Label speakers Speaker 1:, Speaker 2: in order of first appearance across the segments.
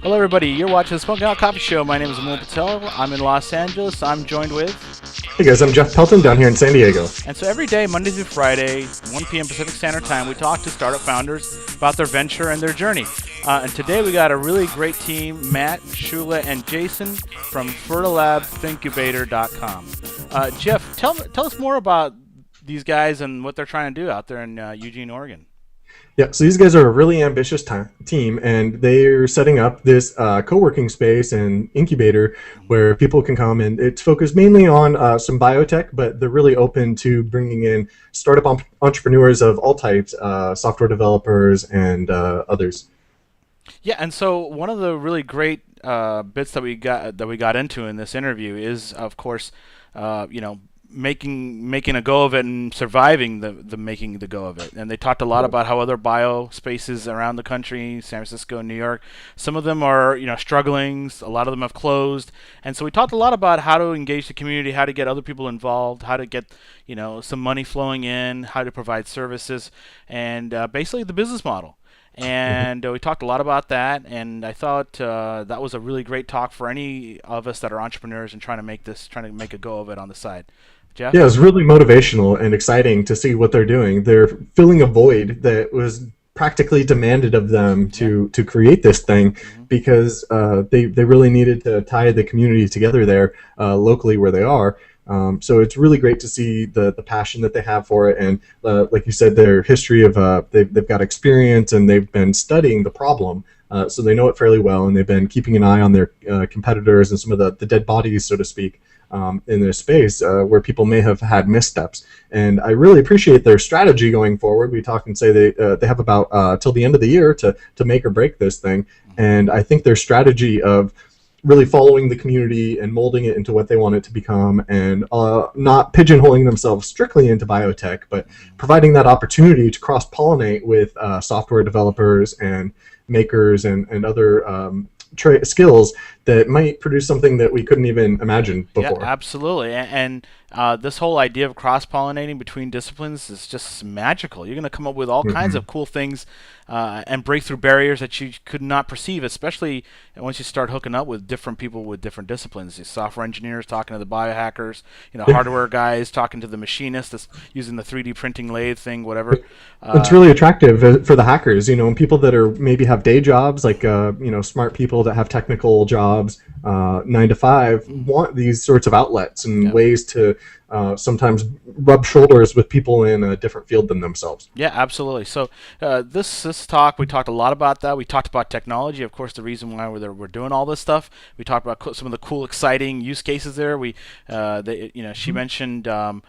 Speaker 1: Hello, everybody. You're watching the Smoking Out Coffee Show. My name is Amol Patel. I'm in Los Angeles. I'm joined with...
Speaker 2: Hey guys, I'm Jeff Pelton down here in San Diego.
Speaker 1: And so every day, Monday through Friday, 1 p.m. Pacific Standard Time, we talk to startup founders about their venture and their journey. And today we got a really great team, Matt, Shula, and Jason from Fertilab Thinkubator.com. Jeff, tell us more about these guys and what they're trying to do out there in Eugene, Oregon.
Speaker 2: Yeah, so these guys are a really ambitious team, and they're setting up this co-working space and incubator where people can come, and it's focused mainly on some biotech, but they're really open to bringing in startup entrepreneurs of all types, software developers and others.
Speaker 1: Yeah, and so one of the really great bits that we got into in this interview is, of course, making a go of it and surviving the making the go of it. And they talked a lot about how other bio spaces around the country, San Francisco, New York, some of them are struggling, a lot of them have closed. And so we talked a lot about how to engage the community, how to get other people involved, how to get some money flowing in, how to provide services, and basically the business model. And we talked a lot about that, and I thought that was a really great talk for any of us that are entrepreneurs and trying to make a go of it on the side. Jeff?
Speaker 2: Yeah, it's really motivational and exciting to see what they're doing. They're filling a void that was practically demanded of them to create this thing because they really needed to tie the community together there locally where they are. So it's really great to see the passion that they have for it, and like you said, their history of they've got experience and they've been studying the problem, so they know it fairly well, and they've been keeping an eye on their competitors and some of the dead bodies, so to speak, in their space where people may have had missteps. And I really appreciate their strategy going forward. We talk and say they have about till the end of the year to make or break this thing, and I think their strategy of really following the community and molding it into what they want it to become, and not pigeonholing themselves strictly into biotech, but providing that opportunity to cross-pollinate with software developers and makers and other skills that might produce something that we couldn't even imagine before.
Speaker 1: Yeah, absolutely. And this whole idea of cross-pollinating between disciplines is just magical. You're going to come up with all kinds of cool things and break through barriers that you could not perceive, especially once you start hooking up with different people with different disciplines. The software engineers talking to the biohackers, hardware guys talking to the machinists that's using the 3D printing lathe thing, whatever.
Speaker 2: It's really attractive for the hackers, and people that are maybe have day jobs, like smart people that have technical jobs, 9 to 5, want these sorts of outlets and ways to sometimes rub shoulders with people in a different field than themselves.
Speaker 1: Yeah, absolutely. So this talk, we talked a lot about that. We talked about technology, of course, the reason why we're doing all this stuff. We talked about some of the cool, exciting use cases there. She mentioned a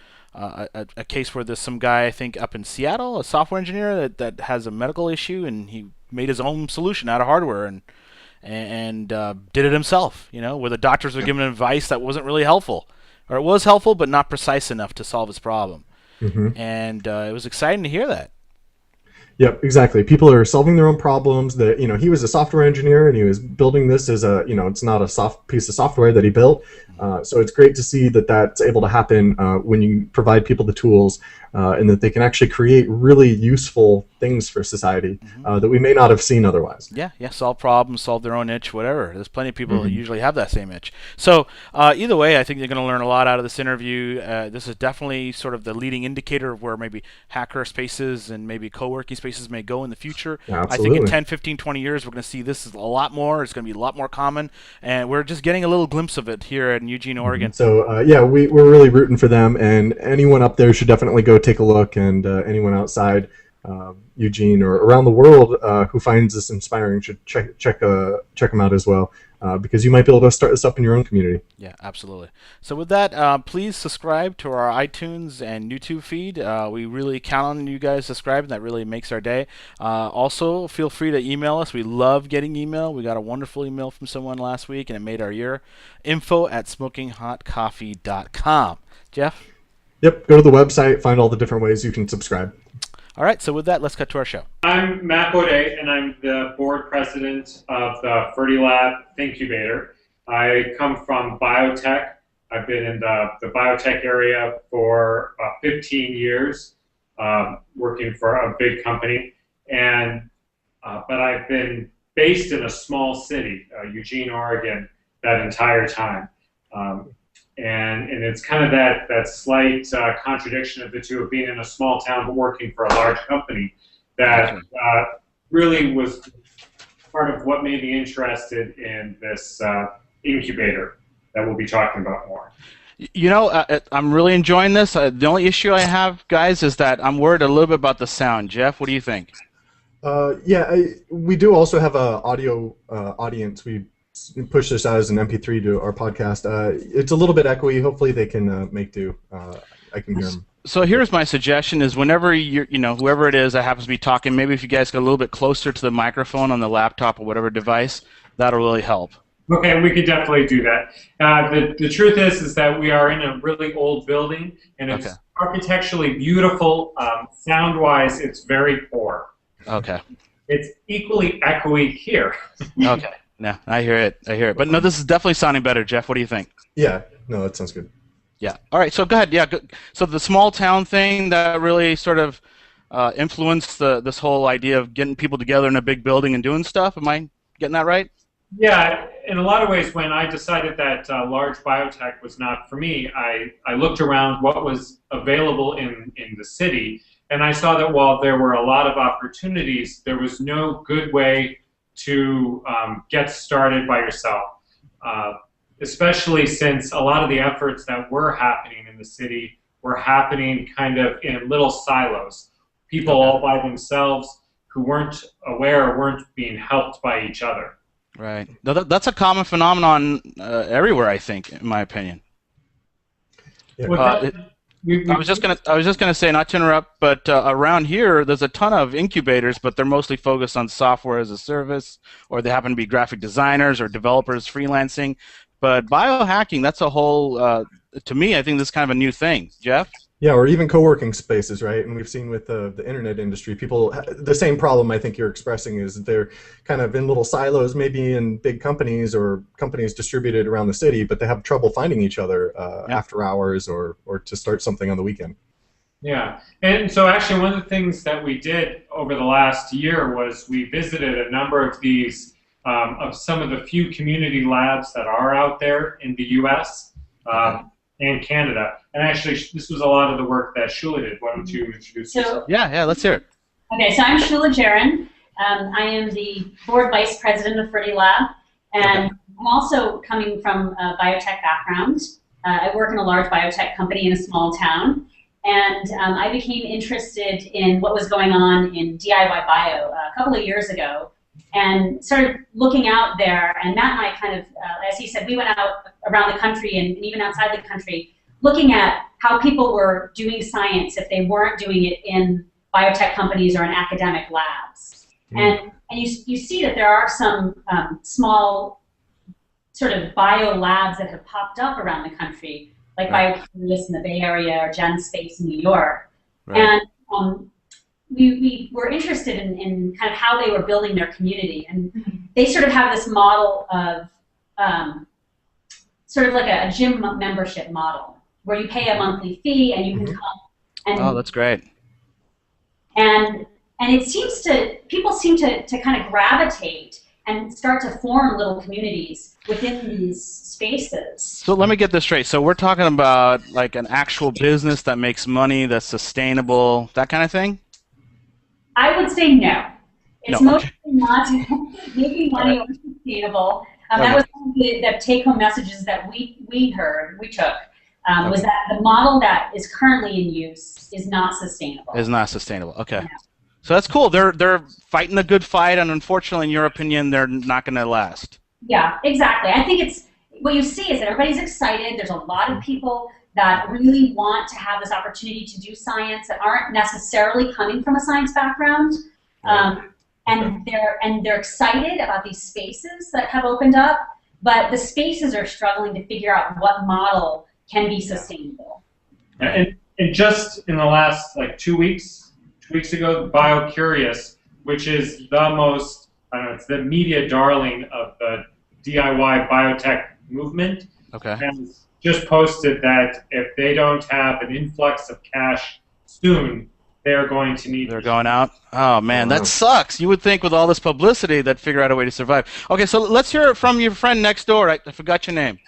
Speaker 1: case where there's some guy, I think, up in Seattle, a software engineer that has a medical issue, and he made his own solution out of hardware and did it himself, where the doctors were giving advice that wasn't really helpful. Or it was helpful, but not precise enough to solve his problem. And it was exciting to hear that.
Speaker 2: Yep, exactly. People are solving their own problems. That he was a software engineer and he was building this as a it's not a soft piece of software that he built. So it's great to see that that's able to happen when you provide people the tools and that they can actually create really useful things for society that we may not have seen otherwise.
Speaker 1: Yeah, solve problems, solve their own itch, whatever. There's plenty of people that usually have that same itch. So either way, I think you're going to learn a lot out of this interview. This is definitely sort of the leading indicator of where maybe hacker spaces and maybe co-working spaces may go in the future.
Speaker 2: Yeah,
Speaker 1: I think in 10, 15, 20 years, we're going to see this a lot more. It's going to be a lot more common, and we're just getting a little glimpse of it here in Eugene, Oregon.
Speaker 2: So we're really rooting for them, and anyone up there should definitely go take a look, and anyone outside Eugene or around the world who finds this inspiring should check them out as well, because you might be able to start this up in your own community.
Speaker 1: Yeah, absolutely. So with that, please subscribe to our iTunes and YouTube feed. We really count on you guys subscribing. That really makes our day. Also, feel free to email us. We love getting email. We got a wonderful email from someone last week, and it made our year. info@smokinghotcoffee.com. Jeff?
Speaker 2: Yep, go to the website, find all the different ways you can subscribe.
Speaker 1: All right, so with that, let's cut to our show.
Speaker 3: I'm Matt Beaudet, and I'm the board president of the Fertilab Thinkubator. I come from biotech. I've been in the biotech area for 15 years, working for a big company, but I've been based in a small city, Eugene, Oregon, that entire time. And it's kind of that slight contradiction of the two, of being in a small town but working for a large company, that really was part of what made me interested in this incubator that we'll be talking about more.
Speaker 1: You know, I'm really enjoying this. The only issue I have, guys, is that I'm worried a little bit about the sound. Jeff, what do you think?
Speaker 2: We do also have an audio audience. We push this out as an MP3 to our podcast. It's a little bit echoey. Hopefully they can make do. I can hear them.
Speaker 1: So here's my suggestion: is whenever whoever it is that happens to be talking, maybe if you guys get a little bit closer to the microphone on the laptop or whatever device, that'll really help.
Speaker 3: Okay, we could definitely do that. The truth is that we are in a really old building, and it's architecturally beautiful. Sound-wise, it's very poor.
Speaker 1: Okay.
Speaker 3: It's equally echoey here.
Speaker 1: Okay. No, I hear it. But no, this is definitely sounding better, Jeff. What do you think?
Speaker 2: Yeah. No, that sounds good.
Speaker 1: Yeah. All right. So go ahead. Yeah. Good. So the small town thing that really sort of influenced this whole idea of getting people together in a big building and doing stuff. Am I getting that right?
Speaker 3: Yeah. In a lot of ways, when I decided that large biotech was not for me, I looked around what was available in the city, and I saw that while there were a lot of opportunities, there was no good way to get started by yourself, especially since a lot of the efforts that were happening in the city were happening kind of in little silos. People all by themselves who weren't aware or weren't being helped by each other.
Speaker 1: Right. That's a common phenomenon everywhere, I think, in my opinion.
Speaker 2: Yeah.
Speaker 1: I was just gonna say, not to interrupt, but around here there's a ton of incubators, but they're mostly focused on software as a service, or they happen to be graphic designers or developers freelancing. But biohacking, that's a whole. To me, I think this is kind of a new thing. Jeff?
Speaker 2: Yeah, or even co-working spaces, right? And we've seen with the internet industry, people, the same problem I think you're expressing is that they're kind of in little silos, maybe in big companies or companies distributed around the city, but they have trouble finding each other after hours or to start something on the weekend.
Speaker 3: Yeah, and so actually one of the things that we did over the last year was we visited a number of these, of some of the few community labs that are out there in the U.S. And Canada. And actually, this was a lot of the work that Shula did. Why don't you introduce yourself?
Speaker 1: Yeah, let's hear it.
Speaker 4: Okay, so I'm Shula Jaron. I am the board vice president of Fertilab, and I'm also coming from a biotech background. I work in a large biotech company in a small town, and I became interested in what was going on in DIYBio a couple of years ago, and started looking out there. And Matt and I kind of, as he said, we went out around the country and even outside the country, looking at how people were doing science if they weren't doing it in biotech companies or in academic labs. And you see that there are some small sort of bio labs that have popped up around the country, like BioCurious in the Bay Area or GenSpace in New York. Right. And we were interested in kind of how they were building their community. And they sort of have this model of sort of like a gym membership model, where you pay a monthly fee and you can come. And,
Speaker 1: that's great.
Speaker 4: And it seems people seem to kind of gravitate and start to form little communities within these spaces. So
Speaker 1: let me get this straight. So we're talking about like an actual business that makes money, that's sustainable, that kind of thing?
Speaker 4: I would say no. It's mostly not making money or sustainable. That was one of the take-home messages that we took. Was that the model that is currently in use is not sustainable.
Speaker 1: Is not sustainable. Okay. Yeah. So that's cool. They're fighting a good fight, and unfortunately, in your opinion, they're not going to last.
Speaker 4: Yeah, exactly. I think it's what you see is that everybody's excited. There's a lot of people that really want to have this opportunity to do science that aren't necessarily coming from a science background, and they're excited about these spaces that have opened up. But the spaces are struggling to figure out what model can be sustainable.
Speaker 3: And just in the last 2 weeks ago, BioCurious, which is the most, it's the media darling of the DIY biotech movement, has just posted that if they don't have an influx of cash soon, they're going to need.
Speaker 1: They're going out? Oh, man,
Speaker 2: Wow.
Speaker 1: that sucks. You would think with all this publicity they'd figure out a way to survive. Okay, so let's hear it from your friend next door. I forgot your name.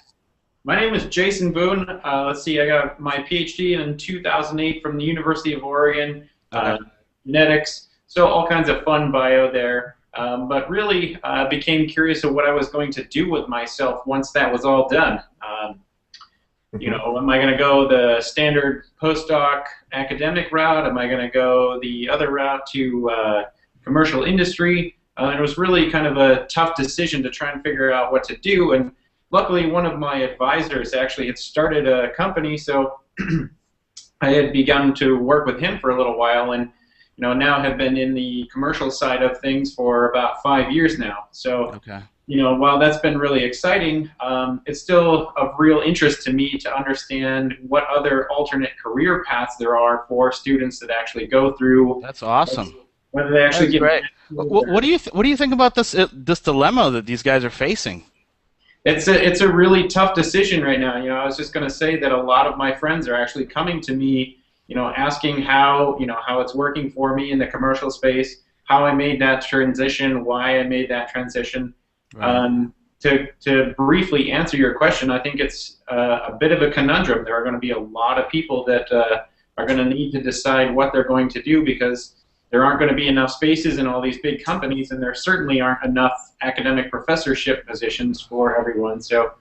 Speaker 5: My name is Jason Boone. Let's see, I got my PhD in 2008 from the University of Oregon, genetics, so all kinds of fun bio there. But really became curious of what I was going to do with myself once that was all done. You know, am I going to go the standard postdoc academic route? Am I going to go the other route to commercial industry? And it was really kind of a tough decision to try and figure out what to do. And luckily, one of my advisors actually had started a company, so I had begun to work with him for a little while, and now have been in the commercial side of things for about 5 years now. So.
Speaker 1: Okay.
Speaker 5: While that's been really exciting, it's still of real interest to me to understand what other alternate career paths there are for students that actually go through.
Speaker 1: That's awesome.
Speaker 5: Whether they actually get.
Speaker 1: Great. What do you think about this dilemma that these guys are facing?
Speaker 5: It's a really tough decision right now. I was just going to say that a lot of my friends are actually coming to me, asking how it's working for me in the commercial space, how I made that transition, why I made that transition. Right. To briefly answer your question, I think it's a bit of a conundrum. There are going to be a lot of people that are going to need to decide what they're going to do because there aren't going to be enough spaces in all these big companies, and there certainly aren't enough academic professorship positions for everyone. So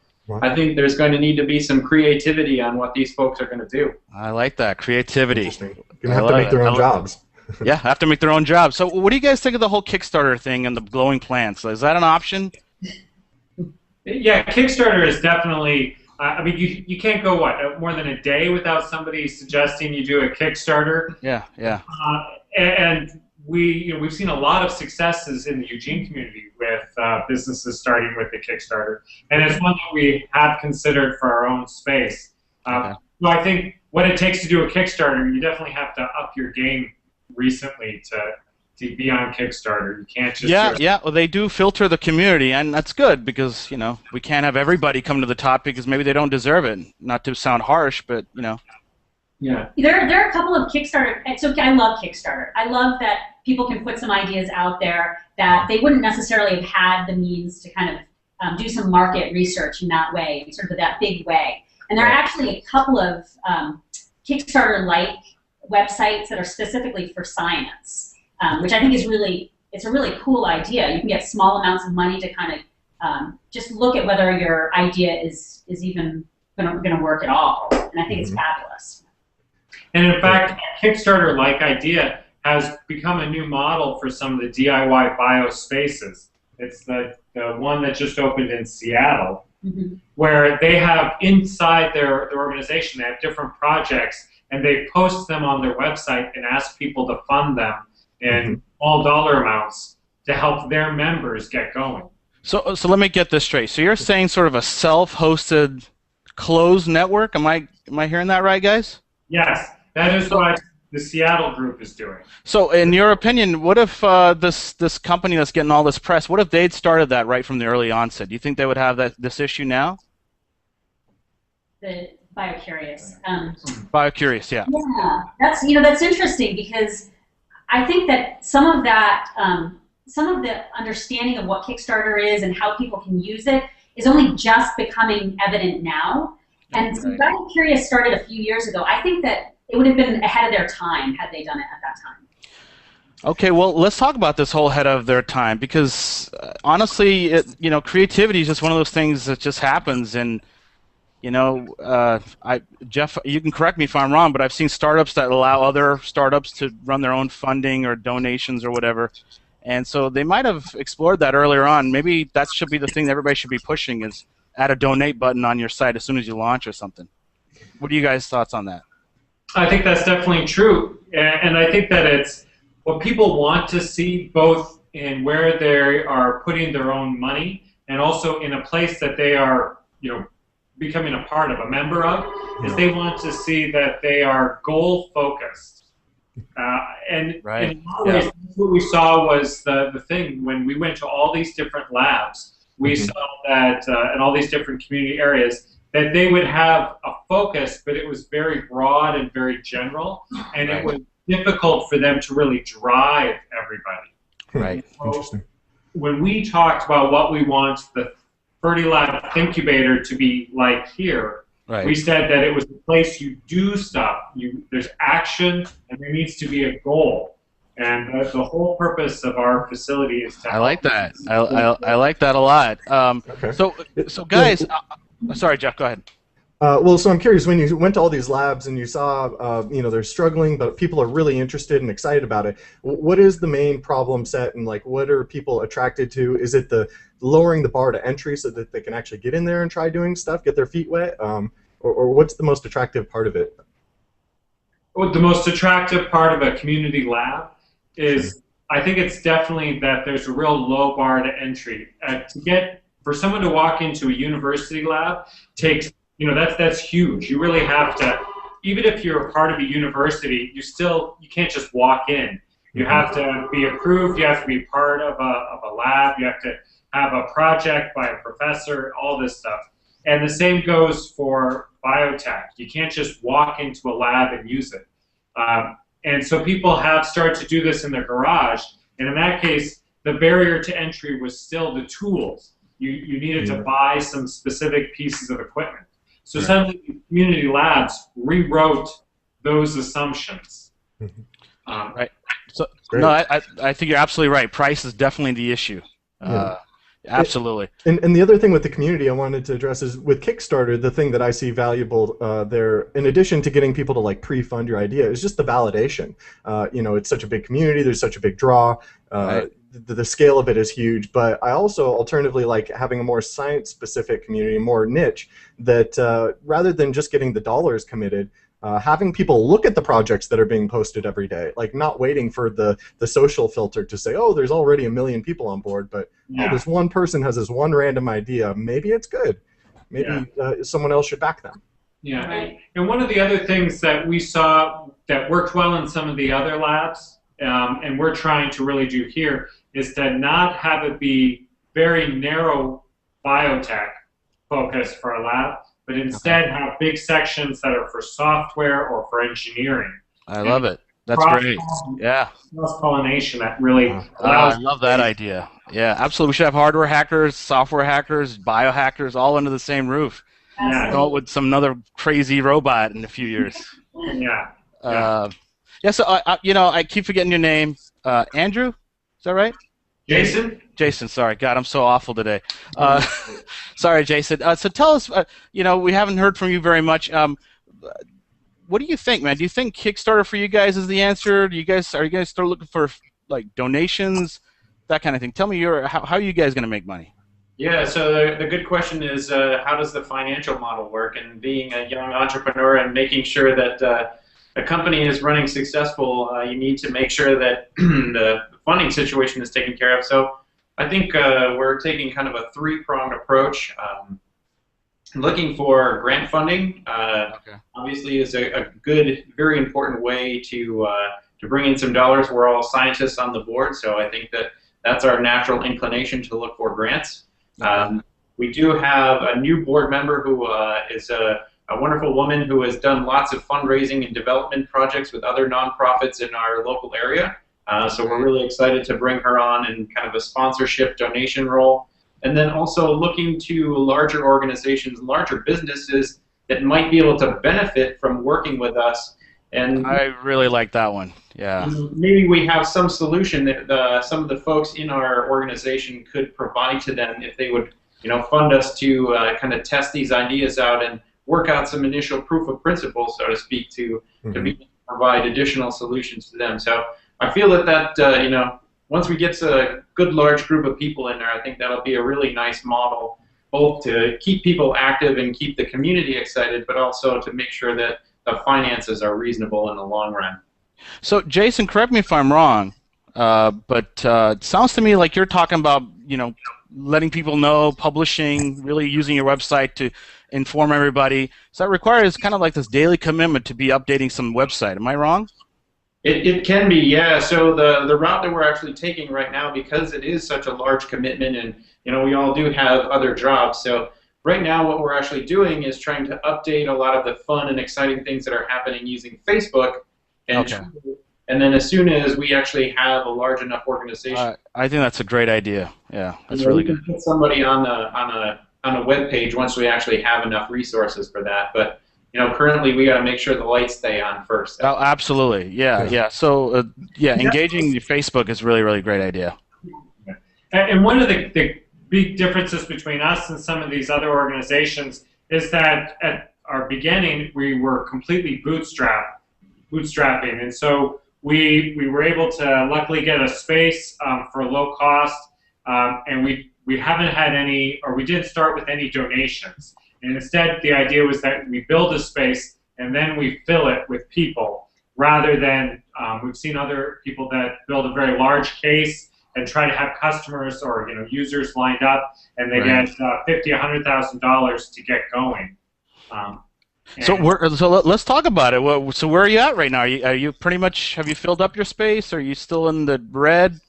Speaker 5: I think there's going to need to be some creativity on what these folks are going to do.
Speaker 1: I like that, creativity.
Speaker 2: You're going to have to make their own jobs.
Speaker 1: Yeah, have to make their own jobs. So what do you guys think of the whole Kickstarter thing and the glowing plants? Is that an option?
Speaker 3: Yeah, Kickstarter is definitely, I mean, you can't go, more than a day without somebody suggesting you do a Kickstarter.
Speaker 1: Yeah, yeah.
Speaker 3: And we've seen a lot of successes in the Eugene community with businesses starting with the Kickstarter. And it's one that we have considered for our own space.
Speaker 1: Okay.
Speaker 3: So I think what it takes to do a Kickstarter, you definitely have to up your game recently to be on Kickstarter. You can't just
Speaker 1: well, they do filter the community, and that's good because we can't have everybody come to the top because maybe they don't deserve it. Not to sound harsh, but
Speaker 3: Yeah.
Speaker 4: There are a couple of Kickstarter. I love Kickstarter. I love that people can put some ideas out there that they wouldn't necessarily have had the means to kind of do some market research in that way, in sort of that big way. And there are actually a couple of Kickstarter-like websites that are specifically for science, which I think is it's a really cool idea. You can get small amounts of money to kind of just look at whether your idea is even going to work at all. And I think it's fabulous.
Speaker 3: And in fact, Kickstarter-like idea has become a new model for some of the DIYBio spaces. It's the one that just opened in Seattle, where they have inside their organization, they have different projects, and they post them on their website and ask people to fund them in small dollar amounts to help their members get going.
Speaker 1: So let me get this straight. So you're saying sort of a self-hosted closed network? Am I hearing that right, guys?
Speaker 3: Yes, that is what the Seattle group is doing.
Speaker 1: So in your opinion, what if this company that's getting all this press, what if they'd started that right from the early onset? Do you think they would have this issue now?
Speaker 4: The BioCurious.
Speaker 1: BioCurious, yeah.
Speaker 4: Yeah, that's interesting because I think that some of the understanding of what Kickstarter is and how people can use it is only just becoming evident now. And so BioCurious started a few years ago. I think that it would have been ahead of their time had they done it at that time.
Speaker 1: Okay, well, let's talk about this whole ahead of their time because honestly, creativity is just one of those things that just happens. And Jeff, you can correct me if I'm wrong, but I've seen startups that allow other startups to run their own funding or donations or whatever. And so they might have explored that earlier on. Maybe that should be the thing that everybody should be pushing is add a donate button on your site as soon as you launch or something. What are you guys' thoughts on that?
Speaker 3: I think that's definitely true. And I think that it's what people want to see both in where they are putting their own money and also in a place that they are, becoming a part of, a member of, is they want to see that they are goal-focused. And in a lot of ways, what we saw was the thing when we went to all these different labs, we saw that in all these different community areas, that they would have a focus, but it was very broad and very general, and it was difficult for them to really drive everybody.
Speaker 1: Right.
Speaker 3: So
Speaker 2: Interesting.
Speaker 3: when we talked about what we want the Fertilab Thinkubator to be like here,
Speaker 1: Right.
Speaker 3: we said that it was a place you do stuff. There's action, and there needs to be a goal. And the whole purpose of our facility is to.
Speaker 1: I like that. I like that a lot.
Speaker 2: Okay.
Speaker 1: So guys, sorry, Jeff, go ahead.
Speaker 2: Well, so I'm curious, when you went to all these labs and you saw, they're struggling, but people are really interested and excited about it. What is the main problem set, and like, what are people attracted to? Is it the lowering the bar to entry so that they can actually get in there and try doing stuff, get their feet wet, or what's the most attractive part of it?
Speaker 3: Well, the most attractive part of a community lab is, I think it's definitely that there's a real low bar to entry. For someone to walk into a university lab takes. That's huge. You really have to, even if you're a part of a university, you can't just walk in. You have to be approved. You have to be part of a lab. You have to have a project by a professor, all this stuff. And the same goes for biotech. You can't just walk into a lab and use it. And so people have started to do this in their garage. And in that case, the barrier to entry was still the tools. You needed to buy some specific pieces of equipment. So some of the community labs rewrote those assumptions.
Speaker 1: Right. So no, I think you're absolutely right. Price is definitely the issue. Absolutely.
Speaker 2: And the other thing with the community I wanted to address is with Kickstarter, the thing that I see valuable there, in addition to getting people to like pre-fund your idea, is just the validation. It's such a big community. There's such a big draw.
Speaker 1: Right.
Speaker 2: The scale of it is huge, but I also alternatively like having a more science-specific community, more niche, that rather than just getting the dollars committed, having people look at the projects that are being posted every day, like not waiting for the social filter to say, oh, there's already 1 million people on board, but oh, this one person has this one random idea. Maybe it's good. Maybe someone else should back them.
Speaker 3: Yeah, and one of the other things that we saw that worked well in some of the other labs, and we're trying to really do here, is to not have it be very narrow biotech focus for a lab, but instead have big sections that are for software or for engineering.
Speaker 1: I love it. That's great. Yeah.
Speaker 3: Cross-pollination that really
Speaker 1: I love that idea. Yeah, absolutely. We should have hardware hackers, software hackers, biohackers all under the same roof.
Speaker 3: Yeah.
Speaker 1: With some another crazy robot in a few years. So I keep forgetting your name. Andrew? Is that right?
Speaker 3: Jason?
Speaker 1: Jason, sorry. God, I'm so awful today. Sorry, Jason. So tell us, we haven't heard from you very much. What do you think, man? Do you think Kickstarter for you guys is the answer? Are you guys still looking for like donations, that kind of thing? Tell me how are you guys going to make money?
Speaker 5: Yeah, so the good question is how does the financial model work? And being a young entrepreneur and making sure that a company is running successful, you need to make sure that the funding situation is taken care of. So I think we're taking kind of a three-pronged approach. Looking for grant funding, obviously, is a good, very important way to bring in some dollars. We're all scientists on the board, so I think that's our natural inclination to look for grants. We do have a new board member who is a wonderful woman who has done lots of fundraising and development projects with other nonprofits in our local area. So we're really excited to bring her on in kind of a sponsorship donation role. And then also looking to larger organizations, larger businesses that might be able to benefit from working with us. And
Speaker 1: I really like that one. Yeah.
Speaker 5: Maybe we have some solution that some of the folks in our organization could provide to them if they would, fund us to kind of test these ideas out and work out some initial proof of principle, so to speak, to provide additional solutions to them. So I feel that once we get to a good large group of people in there, I think that'll be a really nice model, both to keep people active and keep the community excited, but also to make sure that the finances are reasonable in the long run.
Speaker 1: So, Jason, correct me if I'm wrong, but it sounds to me like you're talking about, letting people know, publishing, really using your website to inform everybody. So that requires kind of like this daily commitment to be updating some website. Am I wrong?
Speaker 5: It can be, yeah. So the route that we're actually taking right now, because it is such a large commitment, and we all do have other jobs. So right now, what we're actually doing is trying to update a lot of the fun and exciting things that are happening using Facebook, and And then as soon as we actually have a large enough organization,
Speaker 1: I think that's a great idea. Yeah, that's really good.
Speaker 5: We can put somebody on a web page once we actually have enough resources for that. But currently we got to make sure the lights stay on first.
Speaker 1: Oh, absolutely. Yeah. So engaging your Facebook is really, really great idea.
Speaker 3: And one of the big differences between us and some of these other organizations is that at our beginning we were completely bootstrapping, and so we were able to luckily get a space for low cost, and we haven't had any, or we didn't start with any donations. And instead, the idea was that we build a space and then we fill it with people, rather than we've seen other people that build a very large case and try to have customers or users lined up, and they get $50,000, $100,000 to get going.
Speaker 1: So let's talk about it. So where are you at right now? Are you pretty much, have you filled up your space? Are you still in the red?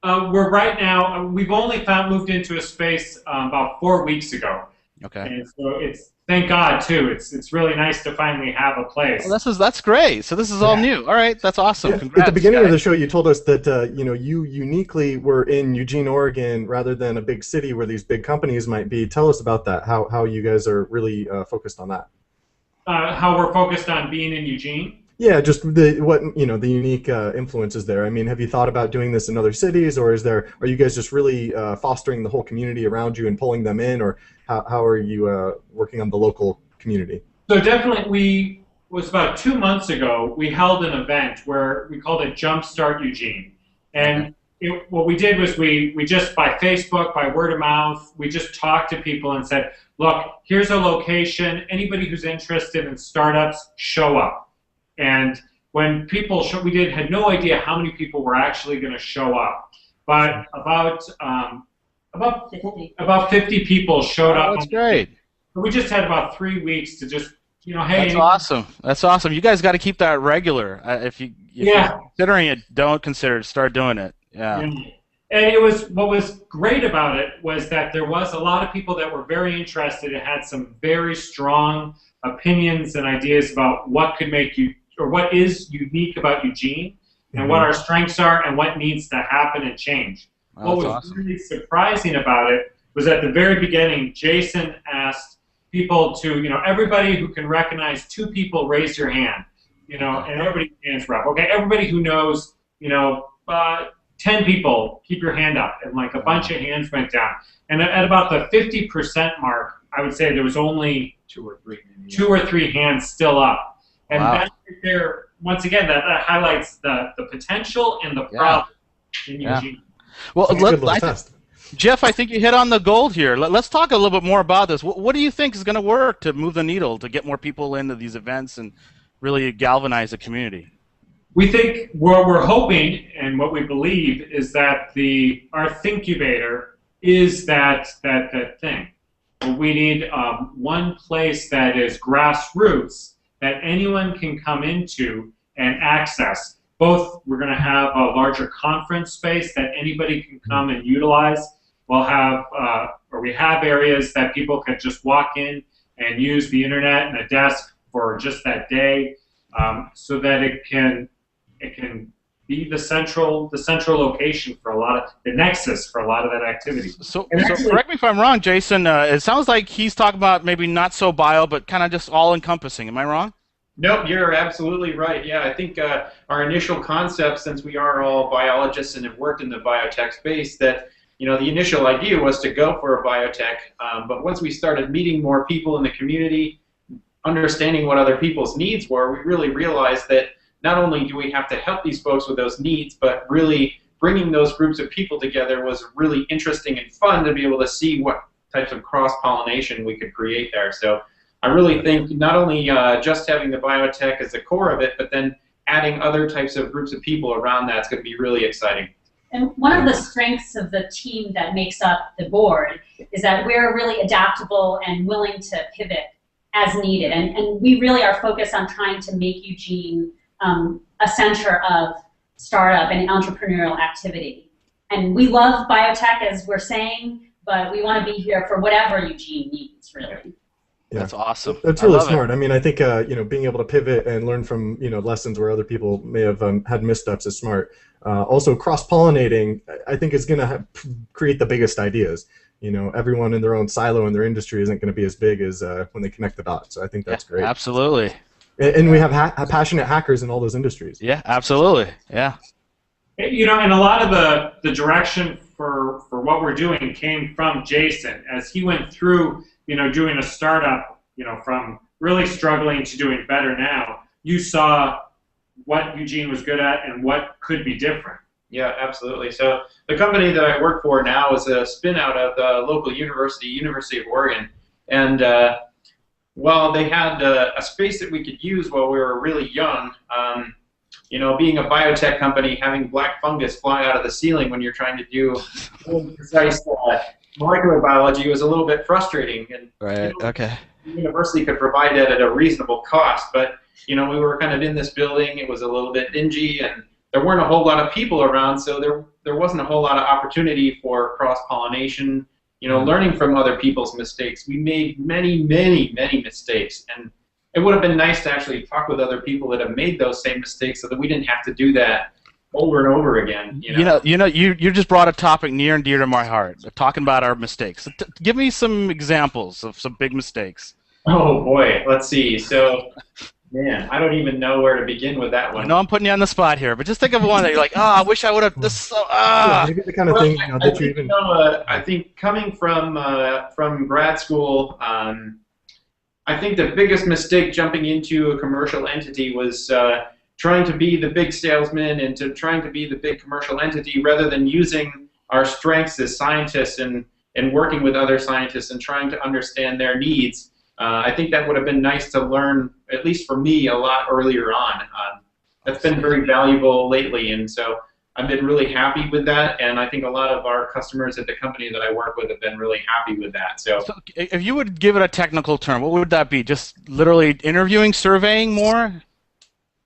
Speaker 3: We're right now, we've only moved into a space about 4 weeks ago.
Speaker 1: Okay.
Speaker 3: And so it's, thank God too, it's really nice to finally have a place.
Speaker 1: Well, that's great. So this is all new. All right, that's awesome.
Speaker 2: Yeah.
Speaker 1: Congrats,
Speaker 2: at the beginning
Speaker 1: guys.
Speaker 2: of the show, you told us that you uniquely were in Eugene, Oregon, rather than a big city where these big companies might be. Tell us about that. How you guys are really focused on that.
Speaker 3: How we're focused on being in Eugene.
Speaker 2: Yeah, just the unique influences there. I mean, have you thought about doing this in other cities, or are you guys just really fostering the whole community around you and pulling them in, or how are you working on the local community? So
Speaker 3: definitely, was about 2 months ago, we held an event where we called it Jumpstart Eugene, and what we did was we just, by Facebook, by word of mouth, we just talked to people and said, look, here's a location. Anybody who's interested in startups, show up. And when people had no idea how many people were actually going to show up, but about 50 people showed up.
Speaker 1: That's great.
Speaker 3: We just had about 3 weeks to just, hey.
Speaker 1: That's awesome. That's awesome. You guys got to keep that regular. If you're considering it, don't consider it. Start doing it. Yeah.
Speaker 3: And what was great about it was that there was a lot of people that were very interested and had some very strong opinions and ideas about what could make you, or what is unique about Eugene, and what our strengths are, and what needs to happen and change.
Speaker 1: Wow,
Speaker 3: what was really surprising about it was at the very beginning, Jason asked people to, everybody who can recognize 2 people, raise your hand, and everybody's hands were up. Okay, everybody who knows, 10 people, keep your hand up, and like a bunch of hands went down. And at about the 50% mark, I would say there was only 2 or 3 hands still up. And that's there, once again, that highlights the potential and the problem in Eugene.
Speaker 1: Well, Jeff, I think you hit on the gold here. Let's talk a little bit more about this. What do you think is going to work to move the needle, to get more people into these events and really galvanize the community?
Speaker 3: We think what we're hoping and what we believe is that our Thinkubator is that thing. We need one place that is grassroots that anyone can come into and access. Both, we're going to have a larger conference space that anybody can come and utilize. We'll have, or we have areas that people can just walk in and use the internet and a desk for just that day, so that it can be the central location for a lot of, the nexus for a lot of that activity.
Speaker 1: So correct me if I'm wrong, Jason, it sounds like he's talking about maybe not so bio, but kind of just all-encompassing. Am I wrong?
Speaker 5: Nope, you're absolutely right. Yeah, I think our initial concept, since we are all biologists and have worked in the biotech space, that the initial idea was to go for a biotech, but once we started meeting more people in the community, understanding what other people's needs were, we really realized that not only do we have to help these folks with those needs, but really bringing those groups of people together was really interesting and fun to be able to see what types of cross-pollination we could create there. So I really think not only just having the biotech as the core of it, but then adding other types of groups of people around that's going to be really exciting.
Speaker 4: And one of the strengths of the team that makes up the board is that we're really adaptable and willing to pivot as needed. And we really are focused on trying to make Eugene a center of startup and entrepreneurial activity. And we love biotech, as we're saying, but we want to be here for whatever Eugene needs, really.
Speaker 2: Yeah.
Speaker 1: That's awesome.
Speaker 2: That's
Speaker 1: I
Speaker 2: really
Speaker 1: love it.
Speaker 2: smart. I mean, I think being able to pivot and learn from lessons where other people may have had missteps is smart. Also, cross-pollinating, I think, is going to create the biggest ideas. Everyone in their own silo in their industry isn't going to be as big as when they connect the dots. So I think that's great.
Speaker 1: Absolutely.
Speaker 2: And we have passionate hackers in all those industries.
Speaker 1: Yeah, absolutely. Yeah.
Speaker 3: And a lot of the direction for what we're doing came from Jason as he went through, doing a startup, from really struggling to doing better now. You saw what Eugene was good at and what could be different.
Speaker 5: Yeah, absolutely. So the company that I work for now is a spin out of the local university, University of Oregon. And while they had a space that we could use while we were really young, being a biotech company, having black fungus fly out of the ceiling when you're trying to do precise molecular biology was a little bit frustrating. And,
Speaker 1: Right. Okay.
Speaker 5: the university could provide it at a reasonable cost, but we were kind of in this building. It was a little bit dingy, and there weren't a whole lot of people around, so there wasn't a whole lot of opportunity for cross-pollination, learning from other people's mistakes. We made many, many, many mistakes, and it would have been nice to actually talk with other people that have made those same mistakes so that we didn't have to do that over and over again.
Speaker 1: You just brought a topic near and dear to my heart, talking about our mistakes. So give me some examples of some big mistakes.
Speaker 5: Oh boy, let's see. So, man, I don't even know where to begin with that one.
Speaker 1: I know I'm putting you on the spot here, but just think of one that you're like, I wish I would have this.
Speaker 2: Yeah, maybe the kind of thing that you even.
Speaker 5: I think coming from grad school, I think the biggest mistake jumping into a commercial entity was trying to be the big salesman and trying to be the big commercial entity rather than using our strengths as scientists and working with other scientists and trying to understand their needs. I think that would have been nice to learn, at least for me, a lot earlier on. That's been very valuable lately, and so I've been really happy with that, and I think a lot of our customers at the company that I work with have been really happy with that. So
Speaker 1: if you would give it a technical term, what would that be? Just literally interviewing, surveying more?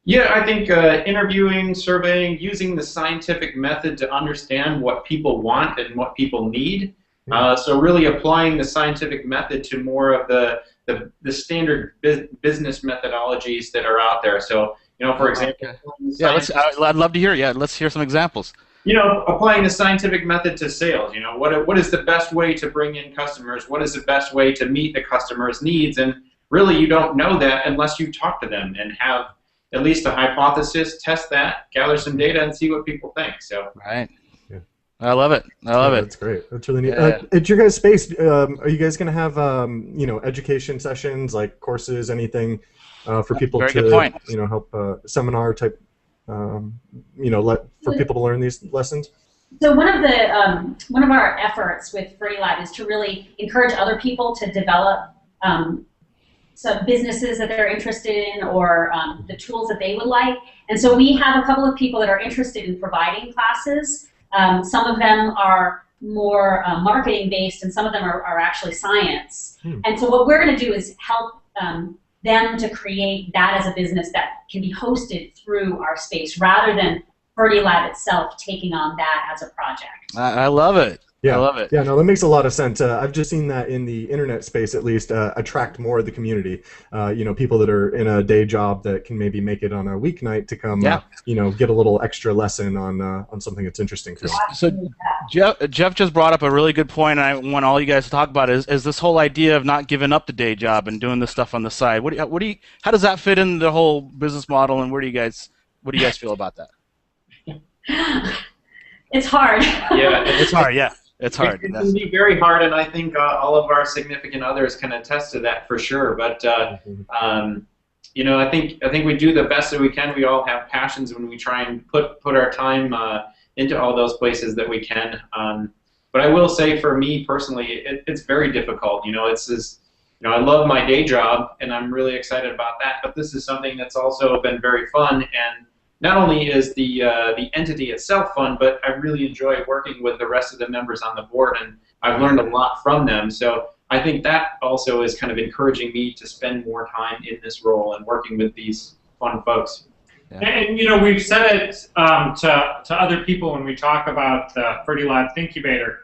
Speaker 5: Yeah, I think interviewing, surveying, using the scientific method to understand what people want and what people need. So really applying the scientific method to more of the standard business methodologies that are out there. So, for example,
Speaker 1: yeah, I'd love to hear. Yeah, let's hear some examples.
Speaker 5: Applying the scientific method to sales. What is the best way to bring in customers? What is the best way to meet the customer's needs? And really, you don't know that unless you talk to them and have at least a hypothesis, test that, gather some data, and see what people think. So.
Speaker 1: Right. I love it. I love it.
Speaker 2: That's great. That's really neat. At your guys' space, are you guys going to have education sessions, like courses, anything for people
Speaker 1: Very
Speaker 2: to
Speaker 1: good point.
Speaker 2: help seminar type for people to learn these lessons?
Speaker 4: So one of our efforts with Fertilab is to really encourage other people to develop some businesses that they're interested in or the tools that they would like. And so we have a couple of people that are interested in providing classes. Some of them are more marketing-based, and some of them are actually science. And so what we're going to do is help them to create that as a business that can be hosted through our space rather than Fertilab itself taking on that as a project.
Speaker 1: I love it.
Speaker 2: Yeah,
Speaker 1: I love it.
Speaker 2: Yeah, no, that makes a lot of sense. I've just seen that in the internet space, at least, attract more of the community. People that are in a day job that can maybe make it on a weeknight to come, get a little extra lesson on something that's interesting for them.
Speaker 1: So Jeff just brought up a really good point, and I want all you guys to talk about is this whole idea of not giving up the day job and doing this stuff on the side. How does that fit in the whole business model, and what do you guys feel about that?
Speaker 4: It's hard.
Speaker 5: Yeah,
Speaker 1: it's hard. Yeah. It's hard.
Speaker 5: It can be very hard, and I think all of our significant others can attest to that for sure. But I think we do the best that we can. We all have passions when we try and put our time into all those places that we can. But I will say, for me personally, it's very difficult. I love my day job, and I'm really excited about that. But this is something that's also been very fun, and not only is the entity itself fun, but I really enjoy working with the rest of the members on the board, and I've learned a lot from them. So I think that also is kind of encouraging me to spend more time in this role and working with these fun folks.
Speaker 3: Yeah. And we've said it to other people when we talk about the Fertilab Thinkubator.